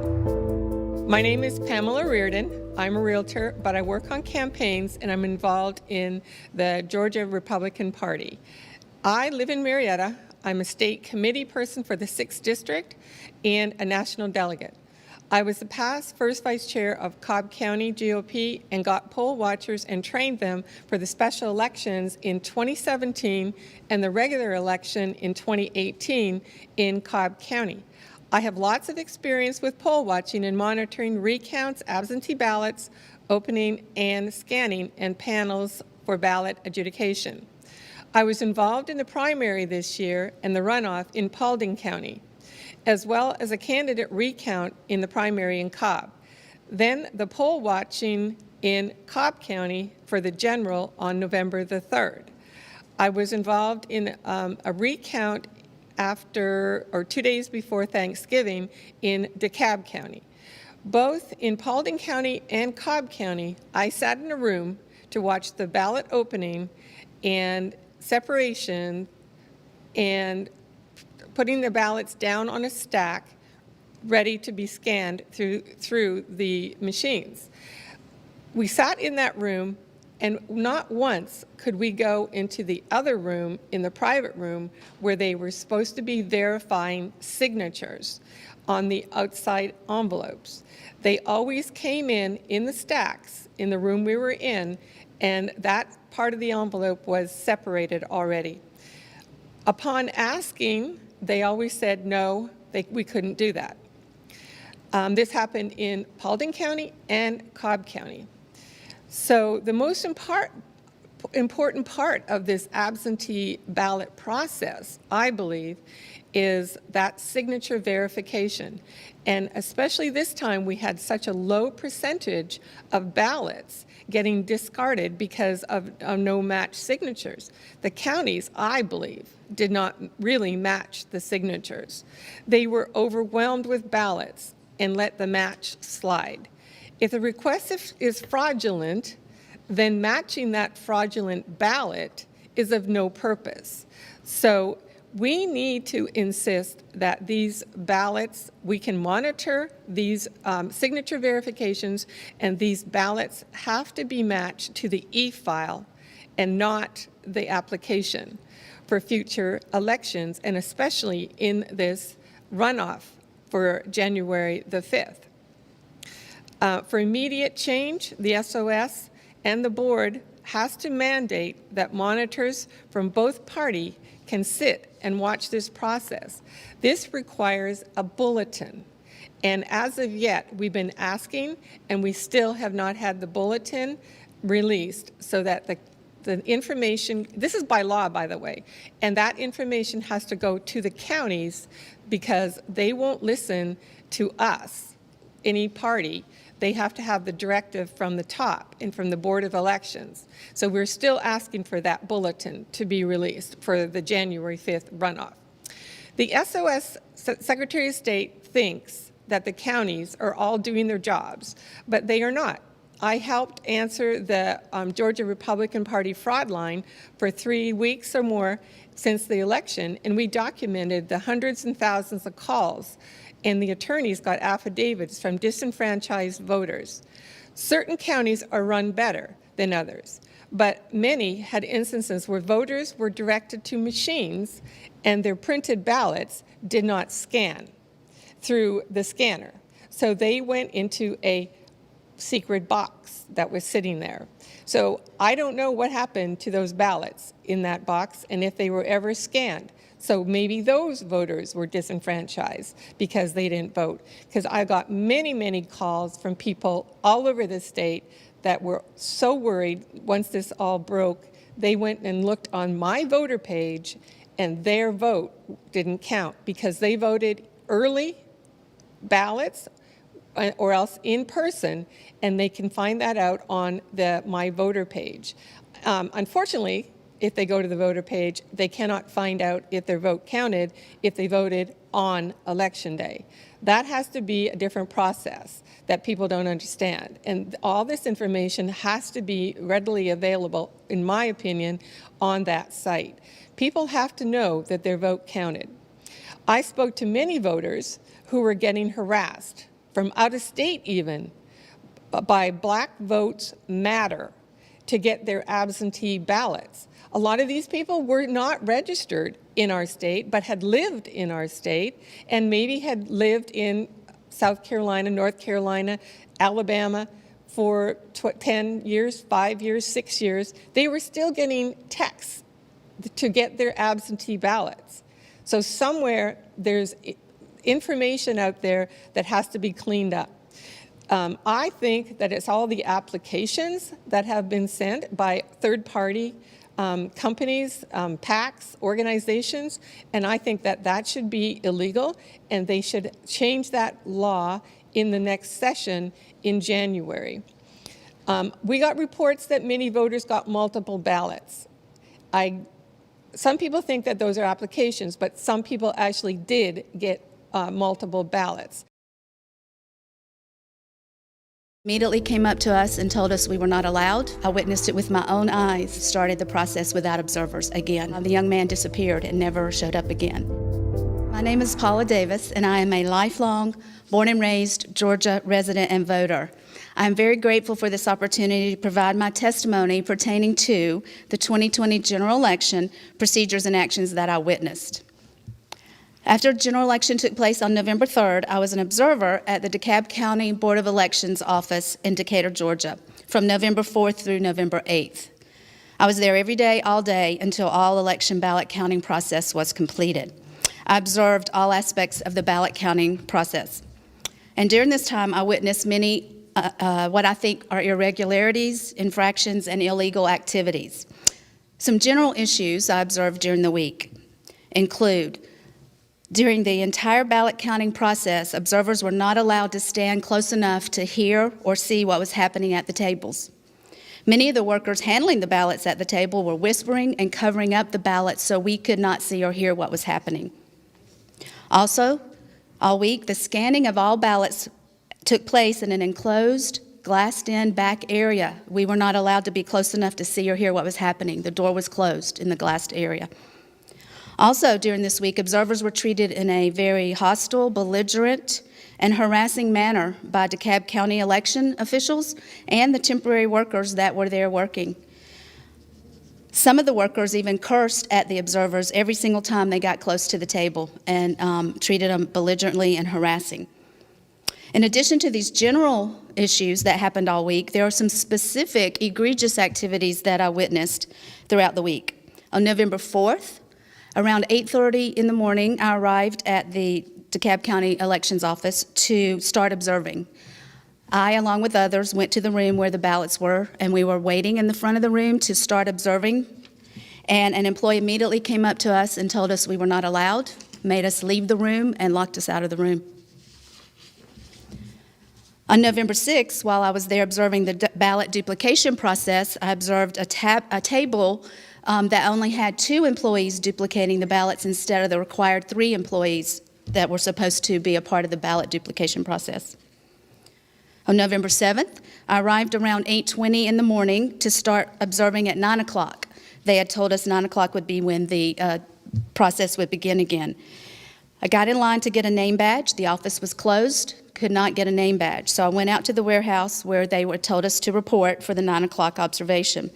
My name is Pamela Reardon. I'm a realtor, but I work on campaigns and I'm involved in the Georgia Republican Party. I live in Marietta. I'm a state committee person for the 6th District and a national delegate. I was the past first vice chair of Cobb County GOP and got poll watchers and trained them for the special elections in 2017 and the regular election in 2018 in Cobb County. I have lots of experience with poll watching and monitoring recounts, absentee ballots, opening and scanning, and panels for ballot adjudication. I was involved in the primary this year and the runoff in Paulding County, as well as a candidate recount in the primary in Cobb. Then the poll watching in Cobb County for the general on November the 3rd. I was involved in a recount after or 2 days before Thanksgiving in DeKalb County. Both in Paulding County and Cobb County, I sat in a room to watch the ballot opening and separation and putting the ballots down on a stack ready to be scanned through the machines. We sat in that room, and not once could we go into the other room, in the private room, where they were supposed to be verifying signatures on the outside envelopes. They always came in the stacks in the room we were in, and that part of the envelope was separated already. Upon asking, they always said no, we couldn't do that. This happened in Paulding County and Cobb County. So the most important part of this absentee ballot process, I believe, is that signature verification. And especially this time, we had such a low percentage of ballots getting discarded because of no match signatures. The counties, I believe, did not really match the signatures. They were overwhelmed with ballots and let the match slide. If the request is fraudulent, then matching that fraudulent ballot is of no purpose. So we need to insist that these ballots, we can monitor these signature verifications, and these ballots have to be matched to the e-file and not the application for future elections, and especially in this runoff for January the 5th. For immediate change, the SOS and the board has to mandate that monitors from both parties can sit and watch this process. This requires a bulletin. And as of yet, we've been asking, and we still have not had the bulletin released so that the information, this is by law, by the way, and that information has to go to the counties because they won't listen to us, any party. They have to have the directive from the top and from the Board of Elections. So we're still asking for that bulletin to be released for the January 5th runoff. The SOS Secretary of State thinks that the counties are all doing their jobs, but they are not. I helped answer the Georgia Republican Party fraud line for 3 weeks or more since the election, and we documented the hundreds and thousands of calls, and the attorneys got affidavits from disenfranchised voters. Certain counties are run better than others, but many had instances where voters were directed to machines and their printed ballots did not scan through the scanner. So they went into a secret box that was sitting there. So I don't know what happened to those ballots in that box and if they were ever scanned. So maybe those voters were disenfranchised because they didn't vote. Because I got many, many calls from people all over the state that were so worried once this all broke, they went and looked on my voter page and their vote didn't count because they voted early ballots or else in person, and they can find that out on the My Voter page. Unfortunately, if they go to the voter page, they cannot find out if their vote counted if they voted on Election Day. That has to be a different process that people don't understand. And all this information has to be readily available, in my opinion, on that site. People have to know that their vote counted. I spoke to many voters who were getting harassed from out of state even by Black Votes Matter to get their absentee ballots. A lot of these people were not registered in our state, but had lived in our state and maybe had lived in South Carolina, North Carolina, Alabama for 10 years, 5 years, 6 years. They were still getting texts to get their absentee ballots. So somewhere there's information out there that has to be cleaned up. I think that it's all the applications that have been sent by third-party companies, PACs, organizations, and I think that that should be illegal, and they should change that law in the next session in January. We got reports that many voters got multiple ballots. Some people think that those are applications, but some people actually did get multiple ballots. Immediately came up to us and told us we were not allowed. I witnessed it with my own eyes, started the process without observers again. The young man disappeared and never showed up again. My name is Paula Davis, and I am a lifelong, born and raised Georgia resident and voter. I am very grateful for this opportunity to provide my testimony pertaining to the 2020 general election procedures and actions that I witnessed. After the general election took place on November 3rd, I was an observer at the DeKalb County Board of Elections office in Decatur, Georgia, from November 4th through November 8th. I was there every day, all day, until all election ballot counting process was completed. I observed all aspects of the ballot counting process. And during this time, I witnessed many what I think are irregularities, infractions, and illegal activities. Some general issues I observed during the week include: during the entire ballot counting process, observers were not allowed to stand close enough to hear or see what was happening at the tables. Many of the workers handling the ballots at the table were whispering and covering up the ballots so we could not see or hear what was happening. Also, all week, the scanning of all ballots took place in an enclosed, glassed-in back area. We were not allowed to be close enough to see or hear what was happening. The door was closed in the glassed area. Also, during this week, observers were treated in a very hostile, belligerent, and harassing manner by DeKalb County election officials and the temporary workers that were there working. Some of the workers even cursed at the observers every single time they got close to the table and treated them belligerently and harassing. In addition to these general issues that happened all week, there are some specific egregious activities that I witnessed throughout the week. On November 4th, around 8:30 in the morning, I arrived at the DeKalb County Elections Office to start observing. I, along with others, went to the room where the ballots were, and we were waiting in the front of the room to start observing. And an employee immediately came up to us and told us we were not allowed, made us leave the room, and locked us out of the room. On November 6th, while I was there observing the ballot duplication process, I observed a table that only had 2 employees duplicating the ballots instead of the required 3 employees that were supposed to be a part of the ballot duplication process. On November 7th, I arrived around 8:20 in the morning to start observing at 9 o'clock. They had told us 9 o'clock would be when the process would begin again. I got in line to get a name badge. The office was closed, could not get a name badge. So I went out to the warehouse where they were told us to report for the 9 o'clock observation.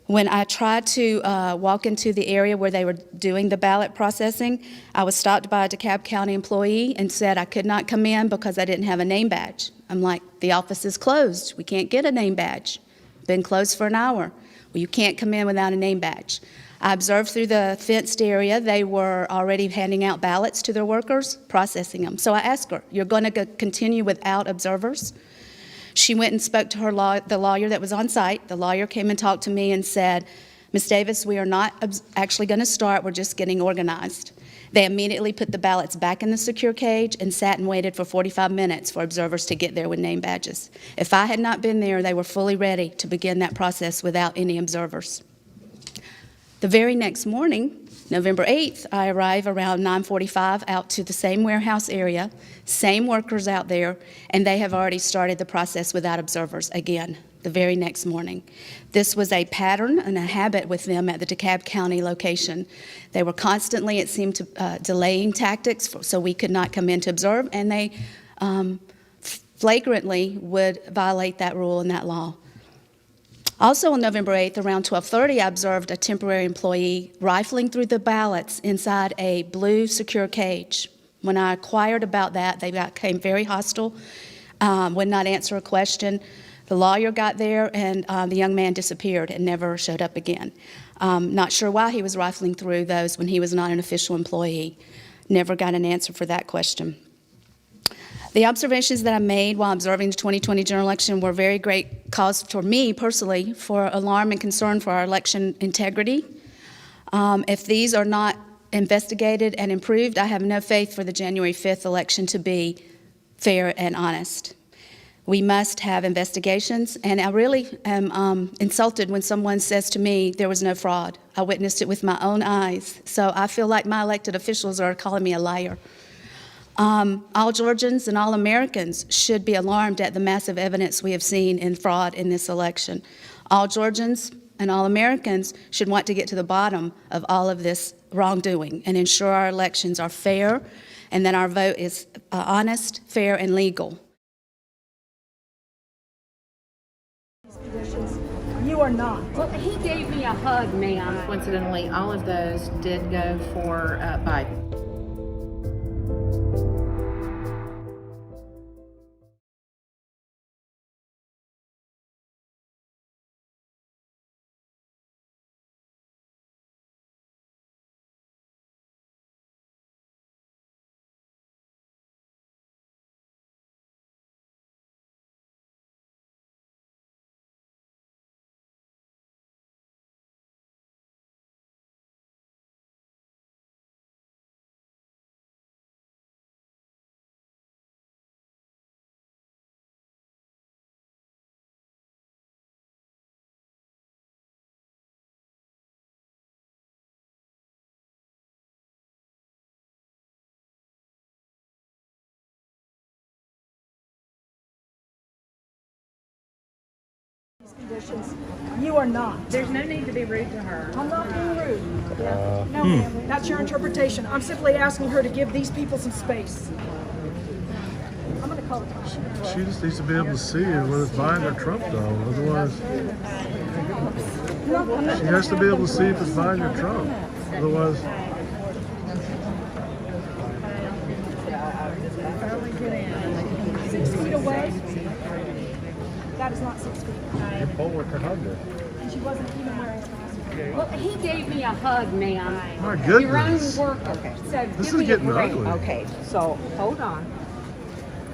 When I tried to walk into the area where they were doing the ballot processing, I was stopped by a DeKalb County employee and said I could not come in because I didn't have a name badge. I'm like, the office is closed. We can't get a name badge. Been closed for an hour. Well, you can't come in without a name badge. I observed through the fenced area they were already handing out ballots to their workers, processing them. So I asked her, you're going to continue without observers? She went and spoke to the lawyer that was on site. The lawyer came and talked to me and said, Ms. Davis, we are not actually going to start. We're just getting organized. They immediately put the ballots back in the secure cage and sat and waited for 45 minutes for observers to get there with name badges. If I had not been there, they were fully ready to begin that process without any observers. The very next morning, November 8th, I arrive around 9:45 out to the same warehouse area, same workers out there, and they have already started the process without observers again the very next morning. This was a pattern and a habit with them at the DeKalb County location. They were constantly, it seemed, delaying tactics so we could not come in to observe, and they flagrantly would violate that rule and that law. Also on November 8th, around 12:30, I observed a temporary employee rifling through the ballots inside a blue secure cage. When I inquired about that, they became very hostile, would not answer a question. The lawyer got there, and the young man disappeared and never showed up again. Not sure why he was rifling through those when he was not an official employee. Never got an answer for that question. The observations that I made while observing the 2020 general election were very great cause for me personally for alarm and concern for our election integrity. If these are not investigated and improved, I have no faith for the January 5th election to be fair and honest. We must have investigations, and I really am insulted when someone says to me there was no fraud. I witnessed it with my own eyes, so I feel like my elected officials are calling me a liar. All Georgians and all Americans should be alarmed at the massive evidence we have seen in fraud in this election. All Georgians and all Americans should want to get to the bottom of all of this wrongdoing and ensure our elections are fair and that our vote is honest, fair, and legal. You are not. Well, he gave me a hug, ma'am. Coincidentally, all of those did go for Biden. Conditions. You are not. There's no need to be rude to her. I'm not being rude. No, ma'am. That's your interpretation. I'm simply asking her to give these people some space. I'm going to call it. She just needs to be able to see it whether it's Biden or Trump, though. Otherwise, she has to be able to see if it's Biden or Trump. Otherwise, 6 feet away. That is not 6 feet. your poll worker hugged her. And she wasn't even wearing a mask. Well, he gave me a hug, ma'am. My Your own goodness. worker. So This give is me getting a break. ugly. Okay, so hold on.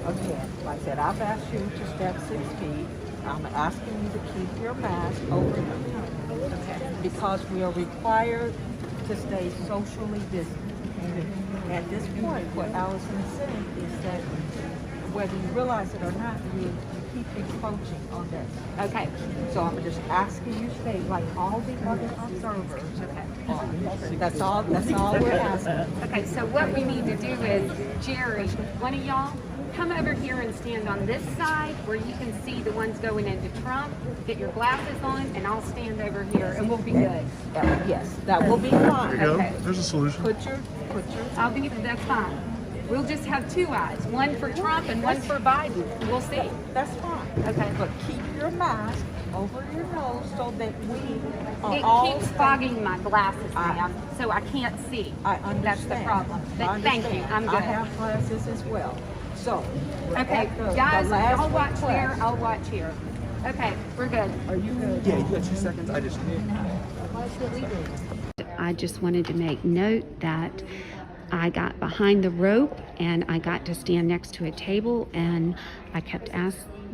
Again, like I said, I've asked you to step 6 feet. I'm asking you to keep your mask over your mouth because we are required to stay socially distant. At this point, what Allison is saying is that whether you realize it or not, you keep encroaching on this. Okay. So I'm just asking you to stay like all the other observers. Okay. That's all we're asking. Okay, so what we need to do is, Jerry, one of y'all, come over here and stand on this side where you can see the ones going into Trump. Get your glasses on, and I'll stand over here, and we'll be good. Yes, that will be fine. There you Okay. go. There's a solution. Put your. I'll be, that's fine. We'll just have two eyes, one for Trump and one for Biden. We'll see. That's fine. Okay. But keep your mask over your nose so that we are It all. keeps fogging my glasses, ma'am, so I can't see. I understand. That's the problem. I But thank you, understand. I'm good. I have glasses as well. So. Okay, at the guys, last y'all watch request- here, I'll watch here. Okay, we're good. Are you good? Yeah, you got 2 seconds. I just. I just wanted to make note that I got behind the rope and I got to stand next to a table, and I kept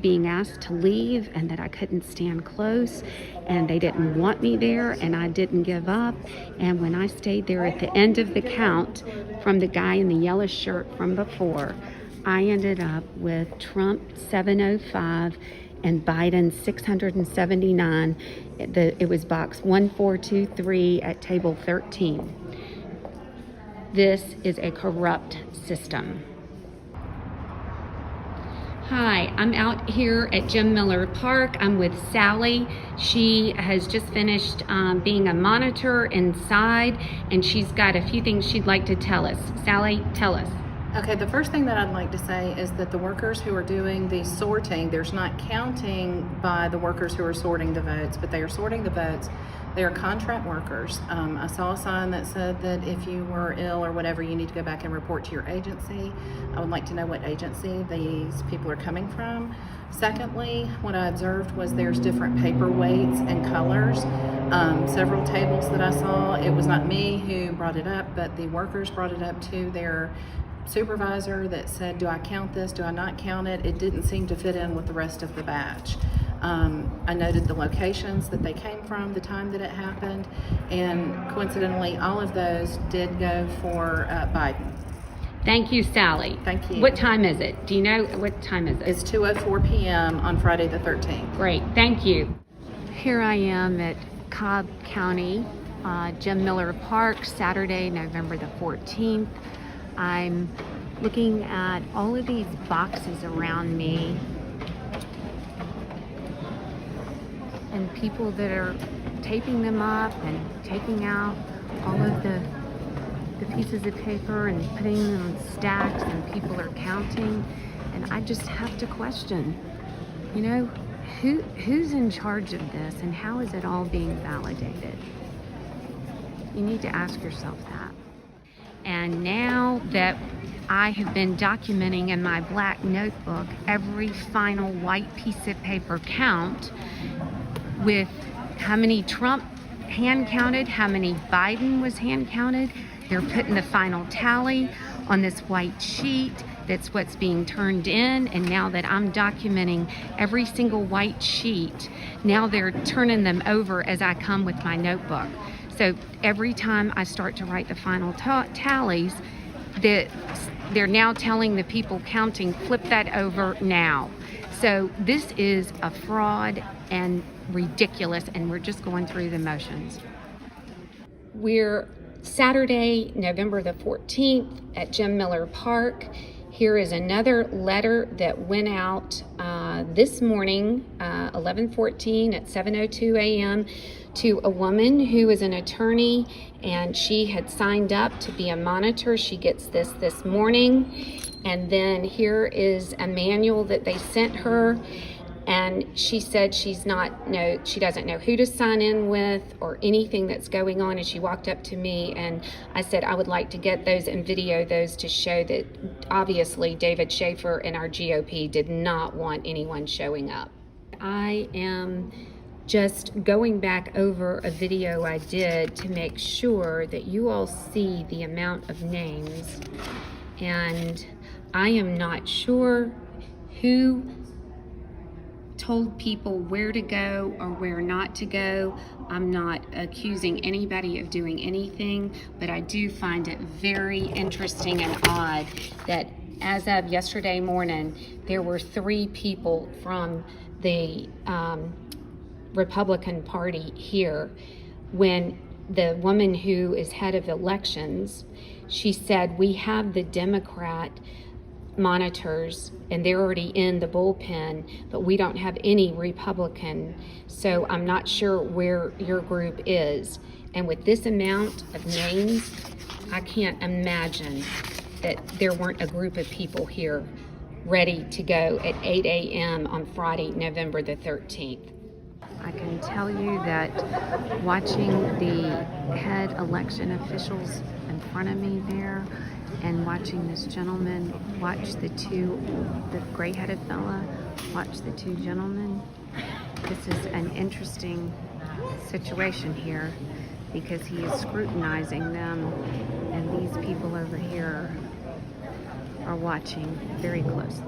being asked to leave and that I couldn't stand close, and they didn't want me there, and I didn't give up. And when I stayed there at the end of the count from the guy in the yellow shirt from before, I ended up with Trump 705 and Biden 679. It was box 1423 at table 13. This is a corrupt system. Hi, I'm out here at Jim Miller Park. I'm with Sally. She has just finished being a monitor inside, and she's got a few things she'd like to tell us. Sally, tell us. Okay, the first thing that I'd like to say is that the workers who are doing the sorting, there's not counting by the workers who are sorting the votes, but they are sorting the votes. They are contract workers. I saw a sign that said that if you were ill or whatever, you need to go back and report to your agency. I would like to know what agency these people are coming from. Secondly, what I observed was there's different paper weights and colors. Several tables that I saw, it was not me who brought it up, but the workers brought it up to their supervisor that said, do I count this, do I not count it? It didn't seem to fit in with the rest of the batch. I noted the locations that they came from, the time that it happened, and coincidentally, all of those did go for Biden. Thank you, Sally. Thank you. What time is it? Do you know what time is it? It's 2:04 p.m. on Friday the 13th. Great, thank you. Here I am at Cobb County, Jim Miller Park, Saturday, November the 14th. I'm looking at all of these boxes around me and people that are taping them up and taking out all of the pieces of paper and putting them in stacks, and people are counting. And I just have to question, you know, who's in charge of this and how is it all being validated? You need to ask yourself that. And now that I have been documenting in my black notebook every final white piece of paper count with how many Trump hand counted, how many Biden was hand counted, they're putting the final tally on this white sheet. That's what's being turned in. And now that I'm documenting every single white sheet, now they're turning them over as I come with my notebook. So every time I start to write the final tallies, they're now telling the people counting, flip that over now. So this is a fraud and ridiculous, and we're just going through the motions. We're Saturday, November the 14th at Jim Miller Park. Here is another letter that went out this morning, 11:14 at 7:02 a.m. to a woman who is an attorney, and she had signed up to be a monitor. She gets this morning. And then here is a manual that they sent her. And she said she doesn't know who to sign in with or anything that's going on. And she walked up to me and I said, I would like to get those and video those to show that obviously David Schaefer and our GOP did not want anyone showing up. I am just going back over a video I did to make sure that you all see the amount of names. And I am not sure who told people where to go or where not to go. I'm not accusing anybody of doing anything, but I do find it very interesting and odd that as of yesterday morning, there were 3 people from the Republican Party here when the woman who is head of elections, she said, we have the Democrat monitors and they're already in the bullpen, but we don't have any Republican, so I'm not sure where your group is. And with this amount of names, I can't imagine that there weren't a group of people here ready to go at 8 a.m. on Friday, November the 13th. I can tell you that watching the head election officials in front of me there and watching this gentleman watch the gray-headed fella watch the 2 gentlemen, this is an interesting situation here because he is scrutinizing them, and these people over here are watching very closely.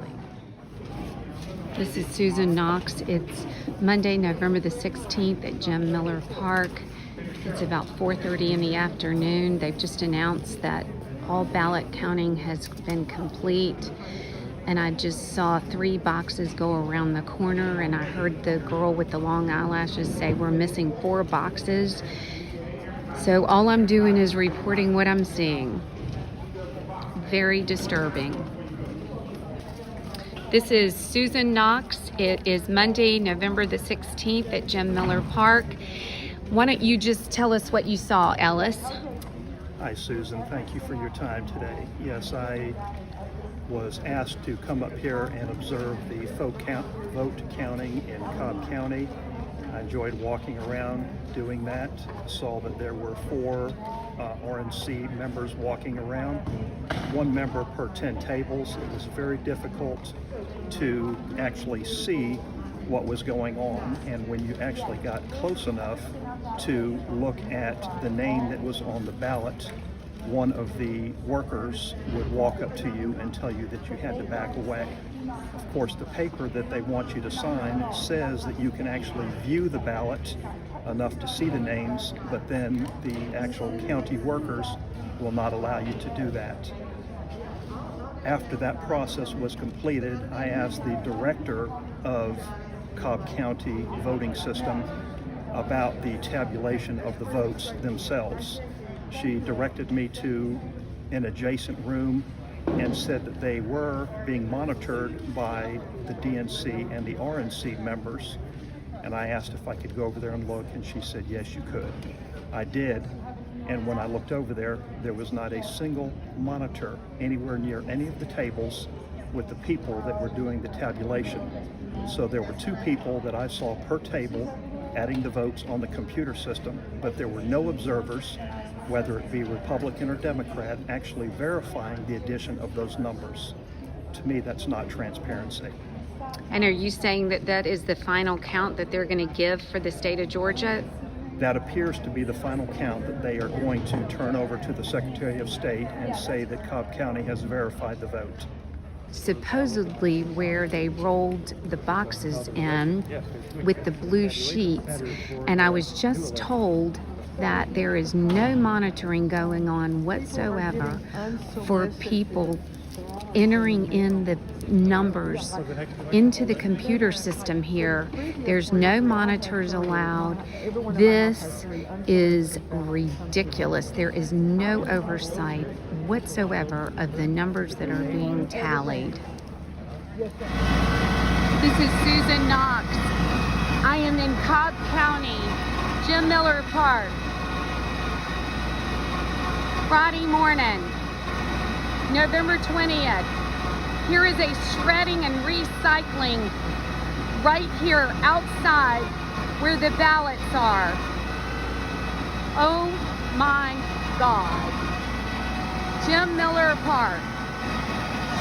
This is Susan Knox. It's Monday, November the 16th at Jim Miller Park. It's about 4:30 in the afternoon. They've just announced that all ballot counting has been complete. And I just saw 3 boxes go around the corner, and I heard the girl with the long eyelashes say we're missing 4 boxes. So all I'm doing is reporting what I'm seeing. Very disturbing. This is Susan Knox. It is Monday, November the 16th at Jim Miller Park. Why don't you just tell us what you saw, Ellis? Hi, Susan. Thank you for your time today. Yes, I was asked to come up here and observe the vote counting in Cobb County. I enjoyed walking around doing that. Saw that there were 4 RNC members walking around, 1 member per 10 tables. It was very difficult to actually see what was going on, and when you actually got close enough to look at the name that was on the ballot, one of the workers would walk up to you and tell you that you had to back away. Of course, the paper that they want you to sign says that you can actually view the ballot enough to see the names, but then the actual county workers will not allow you to do that. After that process was completed, I asked the director of Cobb County voting system about the tabulation of the votes themselves. She directed me to an adjacent room and said that they were being monitored by the DNC and the RNC members. And I asked if I could go over there and look, and she said, yes, you could. I did. And when I looked over there, there was not a single monitor anywhere near any of the tables with the people that were doing the tabulation. So there were 2 people that I saw per table adding the votes on the computer system, but there were no observers, whether it be Republican or Democrat, actually verifying the addition of those numbers. To me, that's not transparency. And are you saying that that is the final count that they're going to give for the state of Georgia? That appears to be the final count that they are going to turn over to the Secretary of State and say that Cobb County has verified the vote. Supposedly where they rolled the boxes in with the blue sheets, and I was just told that there is no monitoring going on whatsoever for people entering in the numbers into the computer system here. There's no monitors allowed. This is ridiculous. There is no oversight whatsoever of the numbers that are being tallied. This is Susan Knox. I am in Cobb County, Jim Miller Park. Friday morning, November 20th. Here is a shredding and recycling right here outside where the ballots are. Oh my God. Jim Miller Park.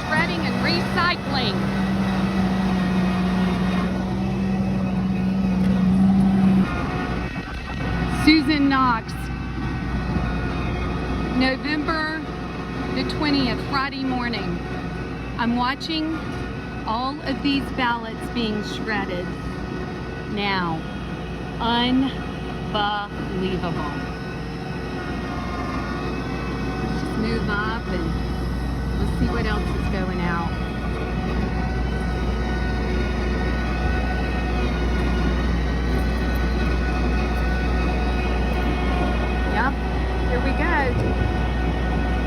Shredding and recycling. Susan Knox. November the 20th, Friday morning. I'm watching all of these ballots being shredded now. Unbelievable. Let's just move up and let's see what else is going out. Yep, here we go.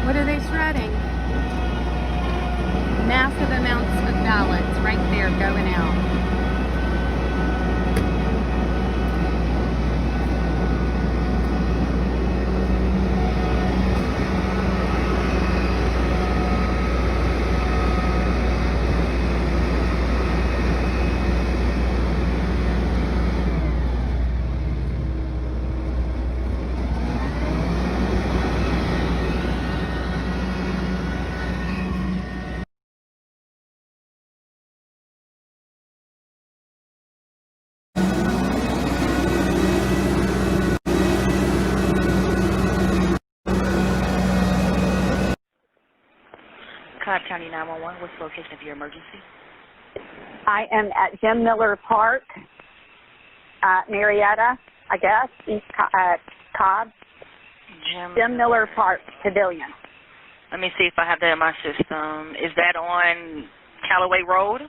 What are they shredding? Massive amounts of ballots right there going out. Cobb County 911, what's the location of your emergency? I am at Jim Miller Park, Marietta, I guess, East Cobb. Jim Miller Park Pavilion. Let me see if I have that in my system. Is that on Callaway Road?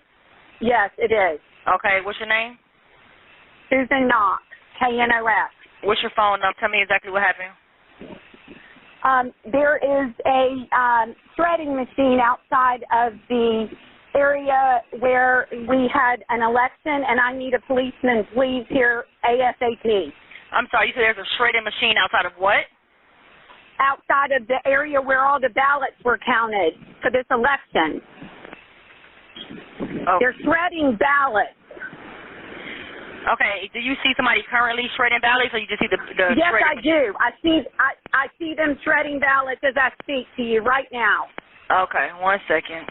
Yes, it is. Okay, what's your name? Susan Knox, KNOS. What's your phone number? Tell me exactly what happened. There is a shredding machine outside of the area where we had an election, and I need a policeman, please, here ASAP. I'm sorry, you said there's a shredding machine outside of what? Outside of the area where all the ballots were counted for this election. Oh. They're shredding ballots. Okay. Do you see somebody currently shredding ballots, or you just see the Yes, shredding I do. I see them shredding ballots as I speak to you right now. Okay, 1 second.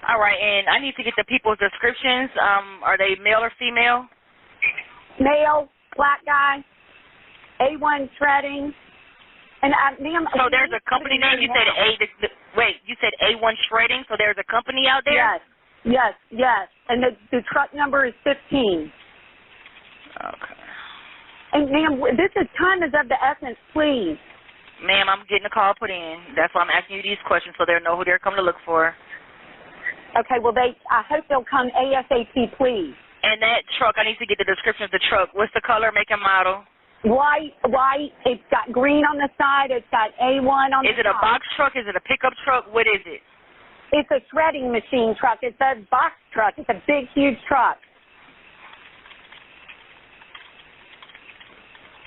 All right, and I need to get the people's descriptions. Are they male or female? Male, black guy, A1 shredding. And ma'am, So there's a company name. You said wait, you said A1 shredding. So there's a company out there. Yes. And the truck number is 15. Okay. And ma'am, time is of the essence, please. Ma'am, I'm getting a call put in. That's why I'm asking you these questions, so they'll know who they're coming to look for. Okay, well, I hope they'll come ASAP, please. And that truck, I need to get the description of the truck. What's the color, make, and model? White. It's got green on the side. It's got A1 on the side. Is it a box truck? Is it a pickup truck? What is it? It's a shredding machine truck. It's a box truck. It's a big, huge truck.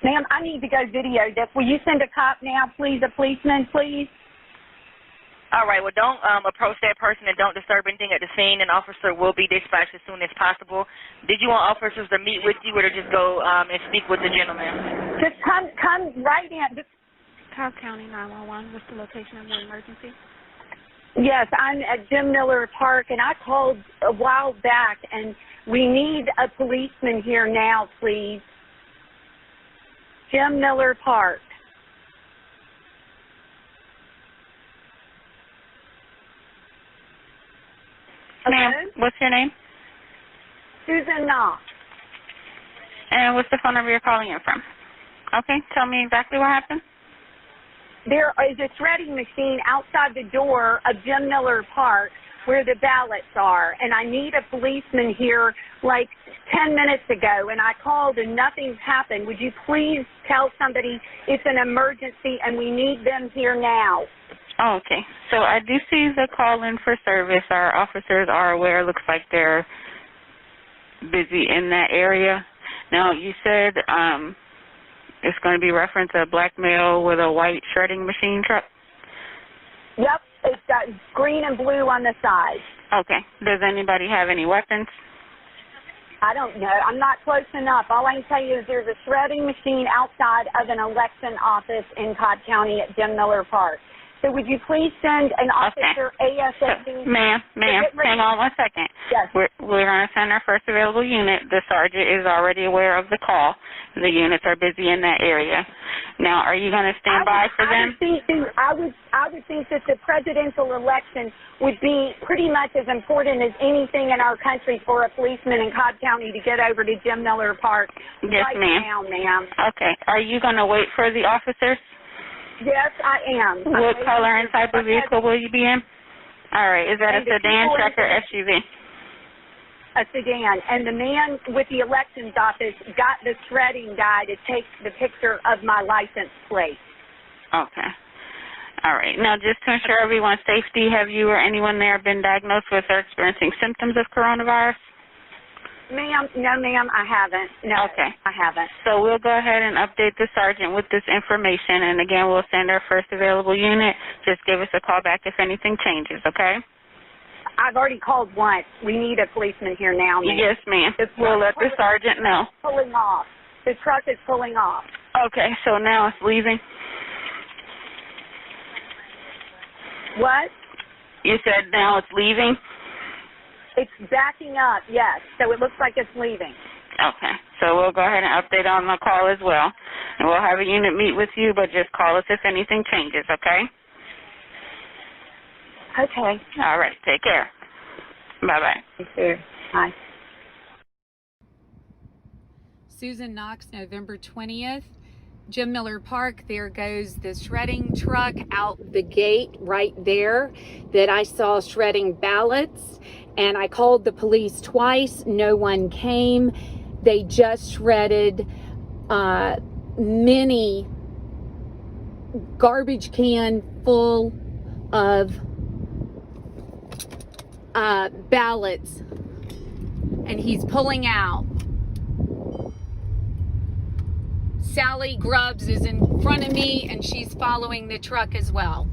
Ma'am, I need to go video this. Will you send a cop now, please? A policeman, please? All right. Well, don't approach that person and don't disturb anything at the scene. An officer will be dispatched as soon as possible. Did you want officers to meet with you or to just go and speak with the gentleman? Just come right in. Cobb County 911. What's the location of the emergency? Yes, I'm at Jim Miller Park, and I called a while back, and we need a policeman here now, please. Jim Miller Park. Ma'am, what's your name? Susan Knox. And what's the phone number you're calling in from? Okay, tell me exactly what happened. There is a shredding machine outside the door of Jim Miller Park where the ballots are, and I need a policeman here like 10 minutes ago, and I called and nothing's happened. Would you please tell somebody it's an emergency and we need them here now? Oh, okay. So I do see the call in for service. Our officers are aware. Looks like they're busy in that area. Now, you said it's going to be reference a black male with a white shredding machine truck? Yep, it's got green and blue on the side. Okay. Does anybody have any weapons? I don't know. I'm not close enough. All I can tell you is there's a shredding machine outside of an election office in Cobb County at Jim Miller Park. So would you please send an officer ASAP? So, ma'am, hang on 1 second. Yes. We're going to send our first available unit. The sergeant is already aware of the call. The units are busy in that area. Now, are you going to stand by for them? I would think that the presidential election would be pretty much as important as anything in our country for a policeman in Cobb County to get over to Jim Miller Park Yes, right ma'am. now, ma'am. Okay. Are you going to wait for the officers? Yes, I am. What color and type of vehicle will you be in? All right. Is that a sedan, truck, or SUV? A sedan. And the man with the elections office got the shredding guy to take the picture of my license plate. Okay. All right. Now, just to ensure everyone's safety, have you or anyone there been diagnosed with or experiencing symptoms of coronavirus? Ma'am, no, ma'am, I haven't. No, okay. I haven't. So we'll go ahead and update the sergeant with this information, and again, we'll send our first available unit. Just give us a call back if anything changes, okay? I've already called once. We need a policeman here now, ma'am. Yes, ma'am. We'll let the sergeant know. Pulling off. The truck is pulling off. Okay, so now it's leaving. What? You said now it's leaving? It's backing up, yes. So it looks like it's leaving. Okay. So we'll go ahead and update on the call as well. And we'll have a unit meet with you, but just call us if anything changes, okay? Okay. All right. Take care. Bye-bye. Thank you. Bye. Susan Knox, November 20th. Jim Miller Park, there goes the shredding truck out the gate right there that I saw shredding ballots, and I called the police twice. No one came. They just shredded many garbage can full of ballots, and he's pulling out. Sally Grubbs is in front of me, and she's following the truck as well.